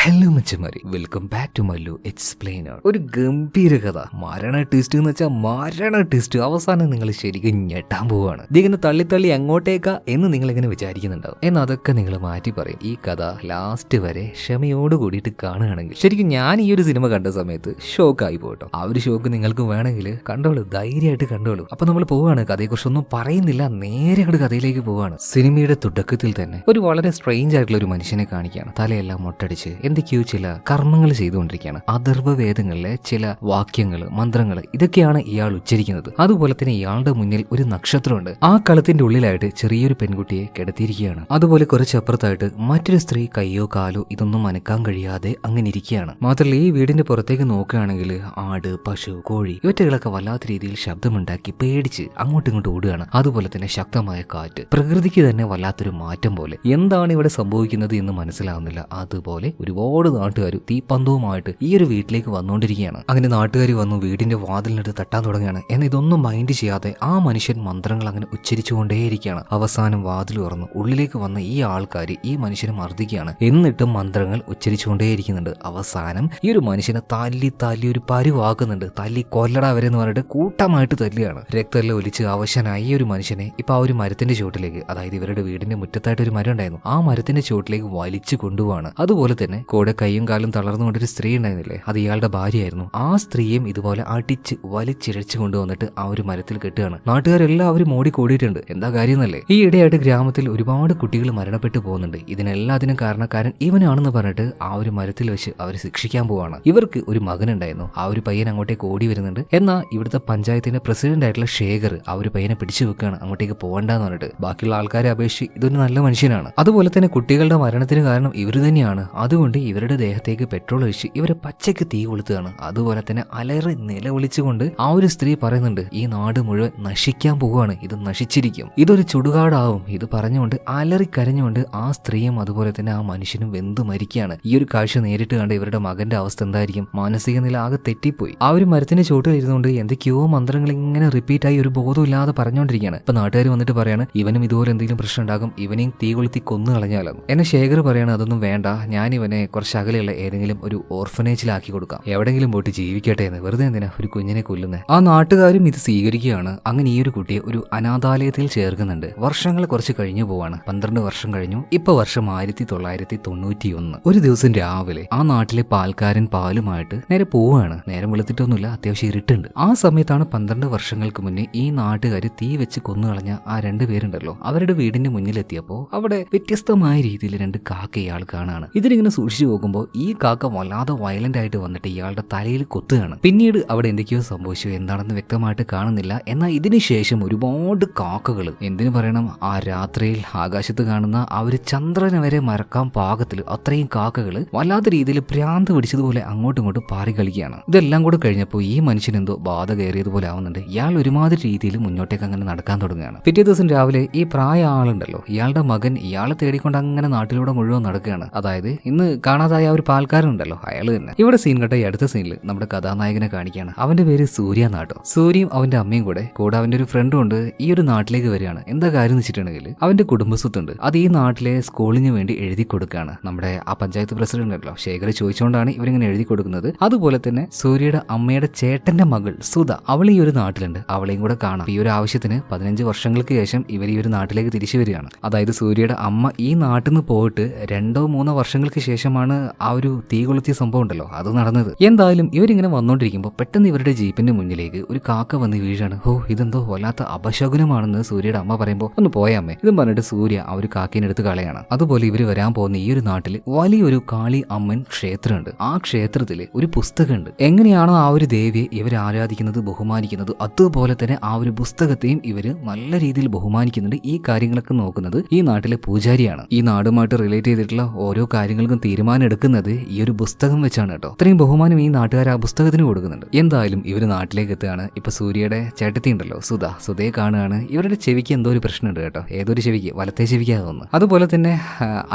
Hello മച്ചമാരി, welcome back to Mallu explainer. ഒരു ഗംഭീര കഥ, മരണ ട്വിസ്റ്റ് എന്ന് വെച്ചാൽ മരണ ട്വിസ്റ്റ്. അവസാനം നിങ്ങൾ ശരിക്കും ഞെട്ടാൻ പോവാണ്. ഇതിങ്ങനെ തള്ളി അങ്ങോട്ടേക്കാ എന്ന് നിങ്ങൾ ഇങ്ങനെ വിചാരിക്കുന്നുണ്ടാവും. എന്നാൽ അതൊക്കെ നിങ്ങൾ മാറ്റി പറയും. ഈ കഥ ലാസ്റ്റ് വരെ ക്ഷമയോട് കൂടിയിട്ട് കാണുകയാണെങ്കിൽ ശരിക്കും ഞാൻ ഈ ഒരു സിനിമ കണ്ട സമയത്ത് ഷോക്കായി പോട്ടോ. ആ ഒരു ഷോക്ക് നിങ്ങൾക്ക് വേണമെങ്കിൽ കണ്ടോളൂ, ധൈര്യമായിട്ട് കണ്ടോളൂ. അപ്പൊ നമ്മൾ പോവാണ്, കഥയെക്കുറിച്ചൊന്നും പറയുന്നില്ല, നേരെ അങ്ങോട്ട് കഥയിലേക്ക് പോവാണ്. സിനിമയുടെ തുടക്കത്തിൽ തന്നെ ഒരു വളരെ സ്ട്രേഞ്ച് ആയിട്ടുള്ള ഒരു മനുഷ്യനെ കാണിക്കുകയാണ്. തലയെല്ലാം മൊട്ടടിച്ച് എന്തൊക്കെയോ ചില കർമ്മങ്ങൾ ചെയ്തുകൊണ്ടിരിക്കുകയാണ്. അഥർവ വേദങ്ങളിലെ ചില വാക്യങ്ങൾ, മന്ത്രങ്ങൾ, ഇതൊക്കെയാണ് ഇയാൾ ഉച്ചരിക്കുന്നത്. അതുപോലെ തന്നെ ഇയാളുടെ മുന്നിൽ ഒരു നക്ഷത്രമുണ്ട്. ആ കളത്തിന്റെ ഉള്ളിലായിട്ട് ചെറിയൊരു പെൺകുട്ടിയെ കിടത്തിയിരിക്കുകയാണ്. അതുപോലെ കുറച്ചപ്പുറത്തായിട്ട് മറ്റൊരു സ്ത്രീ കയ്യോ കാലോ ഇതൊന്നും അനക്കാൻ കഴിയാതെ അങ്ങനെ ഇരിക്കുകയാണ്. മാത്രമല്ല ഈ വീടിന്റെ പുറത്തേക്ക് നോക്കുകയാണെങ്കിൽ ആട്, പശു, കോഴി ഇവറ്റകളൊക്കെ വല്ലാത്ത രീതിയിൽ ശബ്ദമുണ്ടാക്കി പേടിച്ച് അങ്ങോട്ടും ഇങ്ങോട്ടും ഓടുകയാണ്. അതുപോലെ തന്നെ ശക്തമായ കാറ്റ്, പ്രകൃതിക്ക് തന്നെ വല്ലാത്തൊരു മാറ്റം പോലെ. എന്താണ് ഇവിടെ സംഭവിക്കുന്നത് എന്ന് മനസ്സിലാവുന്നില്ല. അതുപോലെ ഒരുപാട് നാട്ടുകാർ തീപ്പന്തവുമായിട്ട് ഈ ഒരു വീട്ടിലേക്ക് വന്നുകൊണ്ടിരിക്കുകയാണ്. അങ്ങനെ നാട്ടുകാർ വന്നു വീടിന്റെ വാതിലിനടുത്ത് തട്ടാൻ തുടങ്ങുകയാണ്. എന്നാൽ ഇതൊന്നും മൈൻഡ് ചെയ്യാതെ ആ മനുഷ്യൻ മന്ത്രങ്ങൾ അങ്ങനെ ഉച്ചരിച്ചുകൊണ്ടേയിരിക്കുകയാണ്. അവസാനം വാതിൽ തുറന്നു ഉള്ളിലേക്ക് വന്ന ഈ ആൾക്കാർ ഈ മനുഷ്യനെ മർദ്ദിക്കുകയാണ്. എന്നിട്ടും മന്ത്രങ്ങൾ ഉച്ചരിച്ചുകൊണ്ടേയിരിക്കുന്നുണ്ട്. അവസാനം ഈ ഒരു മനുഷ്യനെ തല്ലി ഒരു പരുവാക്കുന്നുണ്ട്. തല്ലി കൊല്ലട വരെ എന്ന് പറഞ്ഞിട്ട് കൂട്ടമായിട്ട് തല്ലുകയാണ്. രക്തമെല്ലാം ഒലിച്ച് അവശനായ ഈ ഒരു മനുഷ്യനെ ഇപ്പൊ ആ ഒരു മരത്തിന്റെ ചുവട്ടിലേക്ക്, അതായത് ഇവരുടെ വീടിന്റെ മുറ്റത്തായിട്ട് ഒരു മരം ഉണ്ടായിരുന്നു, ആ മരത്തിന്റെ ചുവട്ടിലേക്ക് വലിച്ചു കൊണ്ടുപോവാണ്. അതുപോലെ തന്നെ കൂടെ കൈയും കാലും തളർന്നുകൊണ്ടൊരു സ്ത്രീ ഉണ്ടായിരുന്നില്ലേ, അത് ഇയാളുടെ ഭാര്യയായിരുന്നു. ആ സ്ത്രീയും ഇതുപോലെ അടിച്ച് വലിച്ചിഴച്ചു കൊണ്ടുവന്നിട്ട് ആ ഒരു മരത്തിൽ കെട്ടുകയാണ്. നാട്ടുകാരെല്ലാവരും ഓടിക്കൂടിയിട്ടുണ്ട്. എന്താ കാര്യം എന്നല്ലേ, ഈ ഇടയായിട്ട് ഗ്രാമത്തിൽ ഒരുപാട് കുട്ടികൾ മരണപ്പെട്ടു പോകുന്നുണ്ട്. ഇതിനെല്ലാത്തിനും കാരണക്കാരൻ ഇവനാണെന്ന് പറഞ്ഞിട്ട് ആ ഒരു മരത്തിൽ വെച്ച് അവർ ശിക്ഷിക്കാൻ പോവാണ്. ഇവർക്ക് ഒരു മകനുണ്ടായിരുന്നു. ആ ഒരു പയ്യൻ അങ്ങോട്ടേക്ക് ഓടി വരുന്നുണ്ട്. എന്നാൽ ഇവിടുത്തെ പഞ്ചായത്തിന്റെ പ്രസിഡന്റ് ആയിട്ടുള്ള ശേഖർ ആ ഒരു പയ്യനെ പിടിച്ചു വെക്കുകയാണ്, അങ്ങോട്ടേക്ക് പോകണ്ടെന്ന് പറഞ്ഞിട്ട്. ബാക്കിയുള്ള ആൾക്കാരെ അപേക്ഷിച്ച് ഇതൊരു നല്ല മനുഷ്യനാണ്. അതുപോലെ തന്നെ കുട്ടികളുടെ മരണത്തിന് കാരണം ഇവർ തന്നെയാണ്. അതുകൊണ്ട് ഇവരുടെ ദേഹത്തേക്ക് പെട്രോൾ ഒഴിച്ച് ഇവരെ പച്ചയ്ക്ക് തീ കൊളുത്തുകയാണ്. അതുപോലെ തന്നെ അലറി നിലവിളിച്ചുകൊണ്ട് ആ ഒരു സ്ത്രീ പറയുന്നുണ്ട്, ഈ നാട് മുഴുവൻ നശിക്കാൻ പോവുകയാണ്, ഇത് നശിച്ചിരിക്കും, ഇതൊരു ചുടുകാടാവും. ഇത് പറഞ്ഞുകൊണ്ട് അലറി കരഞ്ഞുകൊണ്ട് ആ സ്ത്രീയും അതുപോലെ തന്നെ ആ മനുഷ്യനും വെന്തു മരിക്കുകയാണ്. ഈ ഒരു കാഴ്ച നേരിട്ട് കണ്ട് ഇവരുടെ മകന്റെ അവസ്ഥ എന്തായിരിക്കും? മാനസിക നില ആകെ തെറ്റിപ്പോയി. ആ ഒരു മരത്തിന്റെ ചോട്ട് ഇരുന്നുകൊണ്ട് എന്തൊക്കെയോ മന്ത്രങ്ങൾ ഇങ്ങനെ റിപ്പീറ്റായി ഒരു ബോധമില്ലാതെ പറഞ്ഞുകൊണ്ടിരിക്കുകയാണ്. ഇപ്പൊ നാട്ടുകാർ വന്നിട്ട് പറയാണ്, ഇവനും ഇതുപോലെ എന്തെങ്കിലും പ്രശ്നം ഉണ്ടാകും, ഇവനെയും തീ കൊളുത്തി കൊന്നു കളഞ്ഞാലും. എന്നെ ശേഖർ പറയാണ്, അതൊന്നും വേണ്ട, ഞാൻ ഇവനെ കുറച്ച് അകലെയുള്ള ഏതെങ്കിലും ഒരു ഓർഫനേജിലാക്കി കൊടുക്കാം, എവിടെങ്കിലും പോയിട്ട് ജീവിക്കട്ടെ എന്ന്. വെറുതെ എന്തിനാ ഒരു കുഞ്ഞിനെ കൊല്ലുന്നത്? ആ നാട്ടുകാരും ഇത് സ്വീകരിക്കുകയാണ്. അങ്ങനെ ഈ ഒരു കുട്ടിയെ ഒരു അനാഥാലയത്തിൽ ചേർക്കുന്നുണ്ട്. വർഷങ്ങൾ കുറച്ച് കഴിഞ്ഞു പോവാണ്. 12 വർഷം കഴിഞ്ഞു. ഇപ്പൊ വർഷം 1991. ഒരു ദിവസം രാവിലെ ആ നാട്ടിലെ പാൽക്കാരൻ പാലുമായിട്ട് നേരെ പോവുകയാണ്. നേരം വെളുത്തിട്ടൊന്നുമില്ല, അത്യാവശ്യം ഇരുട്ടുണ്ട്. ആ സമയത്താണ് 12 വർഷങ്ങൾക്ക് മുന്നേ ഈ നാട്ടുകാർ തീ വെച്ച് കൊന്നുകളഞ്ഞ ആ 2 പേരുണ്ടല്ലോ, അവരുടെ വീടിന്റെ മുന്നിലെത്തിയപ്പോ അവിടെ വ്യത്യസ്തമായ രീതിയിൽ 2 കാക്ക ഇയാൾ കാണാണ്. ഇതിനിങ്ങനെ സൂക്ഷിച്ചു പോകുമ്പോൾ ഈ കാക്ക വല്ലാതെ വയലന്റ് ആയിട്ട് വന്നിട്ട് ഇയാളുടെ തലയിൽ കൊത്തുകയാണ്. പിന്നീട് അവിടെ എന്തൊക്കെയോ സംഭവിച്ചു, എന്താണെന്ന് വ്യക്തമായിട്ട് കാണുന്നില്ല. എന്നാൽ ഇതിനുശേഷം ഒരുപാട് കാക്കകൾ, എന്തിനു പറയണം, ആ രാത്രിയിൽ ആകാശത്ത് കാണുന്ന ആ ഒരു ചന്ദ്രനെ വരെ മറക്കാൻ പാകത്തിൽ അത്രയും കാക്കകൾ വല്ലാത്ത രീതിയിൽ ഭ്രാന്ത് പിടിച്ചതുപോലെ അങ്ങോട്ടും ഇങ്ങോട്ടും പാറി കളിക്കുകയാണ്. ഇതെല്ലാം കൂടെ കഴിഞ്ഞപ്പോൾ ഈ മനുഷ്യൻ എന്തോ ബാധ കയറിയതുപോലെ ആവുന്നുണ്ട്. ഇയാൾ ഒരുമാതിരി രീതിയിൽ മുന്നോട്ടേക്ക് അങ്ങനെ നടക്കാൻ തുടങ്ങുകയാണ്. പിറ്റേ ദിവസം രാവിലെ ഈ പ്രായ ആളുണ്ടല്ലോ, ഇയാളുടെ മകൻ ഇയാളെ തേടിക്കൊണ്ട് അങ്ങനെ നാട്ടിലൂടെ മുഴുവൻ നടക്കുകയാണ്. അതായത് ഇന്ന് കാണാതായ ഒരു പാൽക്കാരനുണ്ടല്ലോ, അയാൾ തന്നെ. ഇവിടെ സീൻ കണ്ട ഈ അടുത്ത സീനിൽ നമ്മുടെ കഥാനായകനെ കാണിക്കുകയാണ്. അവന്റെ പേര് സൂര്യ നാട്ടോ. സൂര്യയും അവന്റെ അമ്മയും കൂടെ അവന്റെ ഒരു ഫ്രണ്ടും ഉണ്ട് ഈ ഒരു നാട്ടിലേക്ക് വരികയാണ്. എന്താ കാര്യം എന്ന് വെച്ചിട്ടുണ്ടെങ്കിൽ അവന്റെ കുടുംബസ്വത്തുണ്ട്, അത് ഈ നാട്ടിലെ സ്കൂളിന് വേണ്ടി എഴുതി കൊടുക്കുകയാണ്. നമ്മുടെ ആ പഞ്ചായത്ത് പ്രസിഡന്റ് ഉണ്ടല്ലോ ശേഖർ ചോദിച്ചുകൊണ്ടാണ് ഇവരിങ്ങനെ എഴുതി കൊടുക്കുന്നത്. അതുപോലെ തന്നെ സൂര്യയുടെ അമ്മയുടെ ചേട്ടന്റെ മകൾ സുധ, അവൾ ഈ ഒരു നാട്ടിലുണ്ട്, അവളെയും കൂടെ കാണാം. ഈ ഒരു ആവശ്യത്തിന് 15 വർഷങ്ങൾക്ക് ശേഷം ഇവർ ഈ ഒരു നാട്ടിലേക്ക് തിരിച്ചു വരികയാണ്. അതായത് സൂര്യയുടെ അമ്മ ഈ നാട്ടിൽ നിന്ന് പോയിട്ട് 2-3 വർഷങ്ങൾക്ക് ശേഷമാണ് ആ ഒരു തീ കൊളുത്തിയ സംഭവം ഉണ്ടല്ലോ അത് നടന്നത്. എന്തായാലും ഇവരിങ്ങനെ വന്നോണ്ടിരിക്കുമ്പോൾ പെട്ടെന്ന് ഇവരുടെ ജീപ്പിന്റെ മുന്നിലേക്ക് ഒരു കാക്ക വന്ന് വീഴാണ്. ഓ, ഇതെന്തോ വല്ലാത്ത അപശകുനമാണെന്ന് സൂര്യയുടെ അമ്മ പറയുമ്പോൾ, ഒന്ന് പോയാമ്മേ ഇതും പറഞ്ഞിട്ട് സൂര്യ ആ ഒരു കാക്കേനെ എടുത്ത് കളയാണ്. അതുപോലെ ഇവർ വരാൻ പോകുന്ന ഈ ഒരു നാട്ടിൽ വലിയൊരു കാളി അമ്മൻ ക്ഷേത്രമുണ്ട്. ആ ക്ഷേത്രത്തിൽ ഒരു പുസ്തകമുണ്ട്. എങ്ങനെയാണോ ആ ഒരു ദേവിയെ ഇവർ ആരാധിക്കുന്നത്, ബഹുമാനിക്കുന്നത്, അതുപോലെ തന്നെ ആ ഒരു പുസ്തകത്തെയും ഇവര് നല്ല രീതിയിൽ ബഹുമാനിക്കുന്നുണ്ട്. ഈ കാര്യങ്ങളൊക്കെ നോക്കുന്നത് ഈ നാട്ടിലെ പൂജാരിയാണ്. ഈ നാടുമായിട്ട് റിലേറ്റ് ചെയ്തിട്ടുള്ള ഓരോ കാര്യങ്ങൾക്കും തീരുമാനം എടുക്കുന്നത് ഈ ഒരു പുസ്തകം വെച്ചാണ് കേട്ടോ. അത്രയും ബഹുമാനം ഈ നാട്ടുകാർ ആ പുസ്തകത്തിന് കൊടുക്കുന്നുണ്ട്. എന്തായാലും ഇവര് നാട്ടിലേക്ക് എത്തുകയാണ്. ഇപ്പൊ സൂര്യയുടെ ചേട്ടത്തി ഉണ്ടല്ലോ സുധയെ കാണുകയാണ്. ഇവരുടെ ചെവിക്ക് എന്തോ ഒരു പ്രശ്നമുണ്ട് കേട്ടോ. ഏതൊരു ചെവിക്ക്, വലത്തെ ചെവിക്കാ തോന്നുന്നു. അതുപോലെ തന്നെ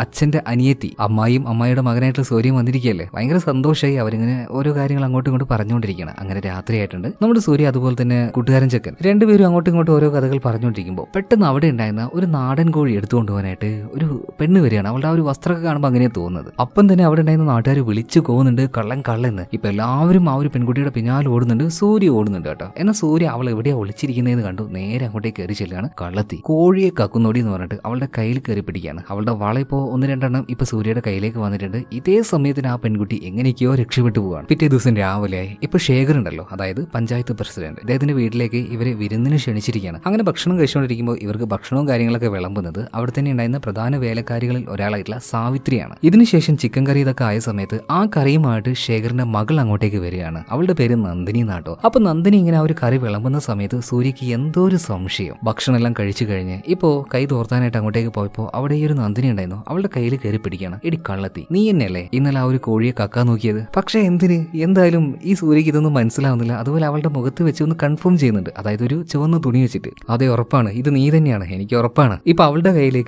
അച്ഛന്റെ അനിയത്തി, അമ്മായിയുടെ മകനായിട്ടുള്ള സൂര്യൻ വന്നിരിക്കുകയല്ലേ. ഭയങ്കര സന്തോഷമായി. അവരിങ്ങനെ ഓരോ കാര്യങ്ങൾ അങ്ങോട്ടും ഇങ്ങോട്ടും പറഞ്ഞുകൊണ്ടിരിക്കുകയാണ്. അങ്ങനെ രാത്രിയായിട്ടുണ്ട്. നമ്മുടെ സൂര്യ അതുപോലെ തന്നെ കൂട്ടുകാരൻ ചെക്കൻ രണ്ടുപേരും അങ്ങോട്ടും ഇങ്ങോട്ടും ഓരോ കഥകൾ പറഞ്ഞുകൊണ്ടിരിക്കുമ്പോൾ പെട്ടെന്ന് അവിടെ ഉണ്ടായിരുന്ന ഒരു നാടൻ കോഴി എടുത്തുകൊണ്ട് പോകാനായിട്ട് ഒരു പെണ്ണ് വരികയാണ്. അവളുടെ ആ ഒരു വസ്ത്രമൊക്കെ കാണുമ്പോൾ അങ്ങനെ തോന്നുന്നത്. അപ്പൊ ഒപ്പം തന്നെ അവിടെ ഉണ്ടായിരുന്ന നാട്ടുകാർ വിളിച്ചു പോകുന്നുണ്ട് കള്ളൻ കള്ളെന്ന്. ഇപ്പൊ എല്ലാവരും ആ ഒരു പെൺകുട്ടിയുടെ പിന്നാലെ ഓടുന്നുണ്ട്, സൂര്യ ഓടുന്നുണ്ട് കേട്ടോ. എന്നാൽ സൂര്യ അവൾ എവിടെയാ ഒളിച്ചിരിക്കുന്നതെന്ന് കണ്ടു നേരെ അങ്ങോട്ടേക്ക് കയറി ചെല്ലുകയാണ്. കള്ളത്തി കോഴിയെ കക്കുന്നോടി എന്ന് പറഞ്ഞിട്ട് അവളുടെ കയ്യിൽ കയറി പിടിക്കുകയാണ്. അവളുടെ വള ഇപ്പോ 1-2 ഇപ്പൊ സൂര്യയുടെ കയ്യിലേക്ക് വന്നിട്ടുണ്ട്. ഇതേ സമയത്തിന് ആ പെൺകുട്ടി എങ്ങനെയൊക്കെയോ രക്ഷപ്പെട്ടു പോവാണ്. പിറ്റേ ദിവസം രാവിലെയായി. ഇപ്പൊ ശേഖർ ഉണ്ടല്ലോ, അതായത് പഞ്ചായത്ത് പ്രസിഡന്റ്, അദ്ദേഹത്തിന്റെ വീട്ടിലേക്ക് ഇവരെ വിരുന്നിന് ക്ഷണിച്ചിരിക്കുകയാണ്. അങ്ങനെ ഭക്ഷണം കഴിച്ചുകൊണ്ടിരിക്കുമ്പോൾ ഇവർക്ക് ഭക്ഷണവും കാര്യങ്ങളൊക്കെ വിളമ്പുന്നത് അവിടെ തന്നെ ഉണ്ടായിരുന്ന പ്രധാന വേലക്കാരികളിൽ ഒരാളായിട്ടുള്ള സാവിത്രിയാണ്. ഇതിനുശേഷം ചിക്കൻ കറി ഇതൊക്കെ ആയ സമയത്ത് ആ കറിയുമായിട്ട് ശേഖറിന്റെ മകൾ അങ്ങോട്ടേക്ക് വരികയാണ്. അവളുടെ പേര് നന്ദിനി നാട്ടോ. അപ്പൊ നന്ദിനി ഇങ്ങനെ ആ ഒരു കറി വിളമ്പുന്ന സമയത്ത് സൂര്യക്ക് എന്തോ ഒരു സംശയം. ഭക്ഷണം എല്ലാം കഴിച്ചു കഴിഞ്ഞ് ഇപ്പോ കൈ തോർത്താനായിട്ട് അങ്ങോട്ടേക്ക് പോയപ്പോ അവിടെ ഈ ഒരു നന്ദിനി ഉണ്ടായിരുന്നു. അവളുടെ കയ്യിൽ കയറി പിടിക്കുകയാണ്. എടി കള്ളത്തി, നീ തന്നെയല്ലേ ഇന്നലെ ആ ഒരു കോഴിയെ കക്കാൻ നോക്കിയത്? പക്ഷെ എന്തിന്? എന്തായാലും ഈ സൂര്യക്ക് ഇതൊന്നും മനസ്സിലാവുന്നില്ല. അതുപോലെ അവളുടെ മുഖത്ത് വെച്ച് ഒന്ന് കൺഫേം ചെയ്യുന്നുണ്ട്, അതായത് ഒരു ചുവന്ന തുണി വെച്ചിട്ട്. അതെ, ഉറപ്പാണ്, ഇത് നീ തന്നെയാണ്, എനിക്ക് ഉറപ്പാണ്. ഇപ്പൊ അവളുടെ കയ്യിൽ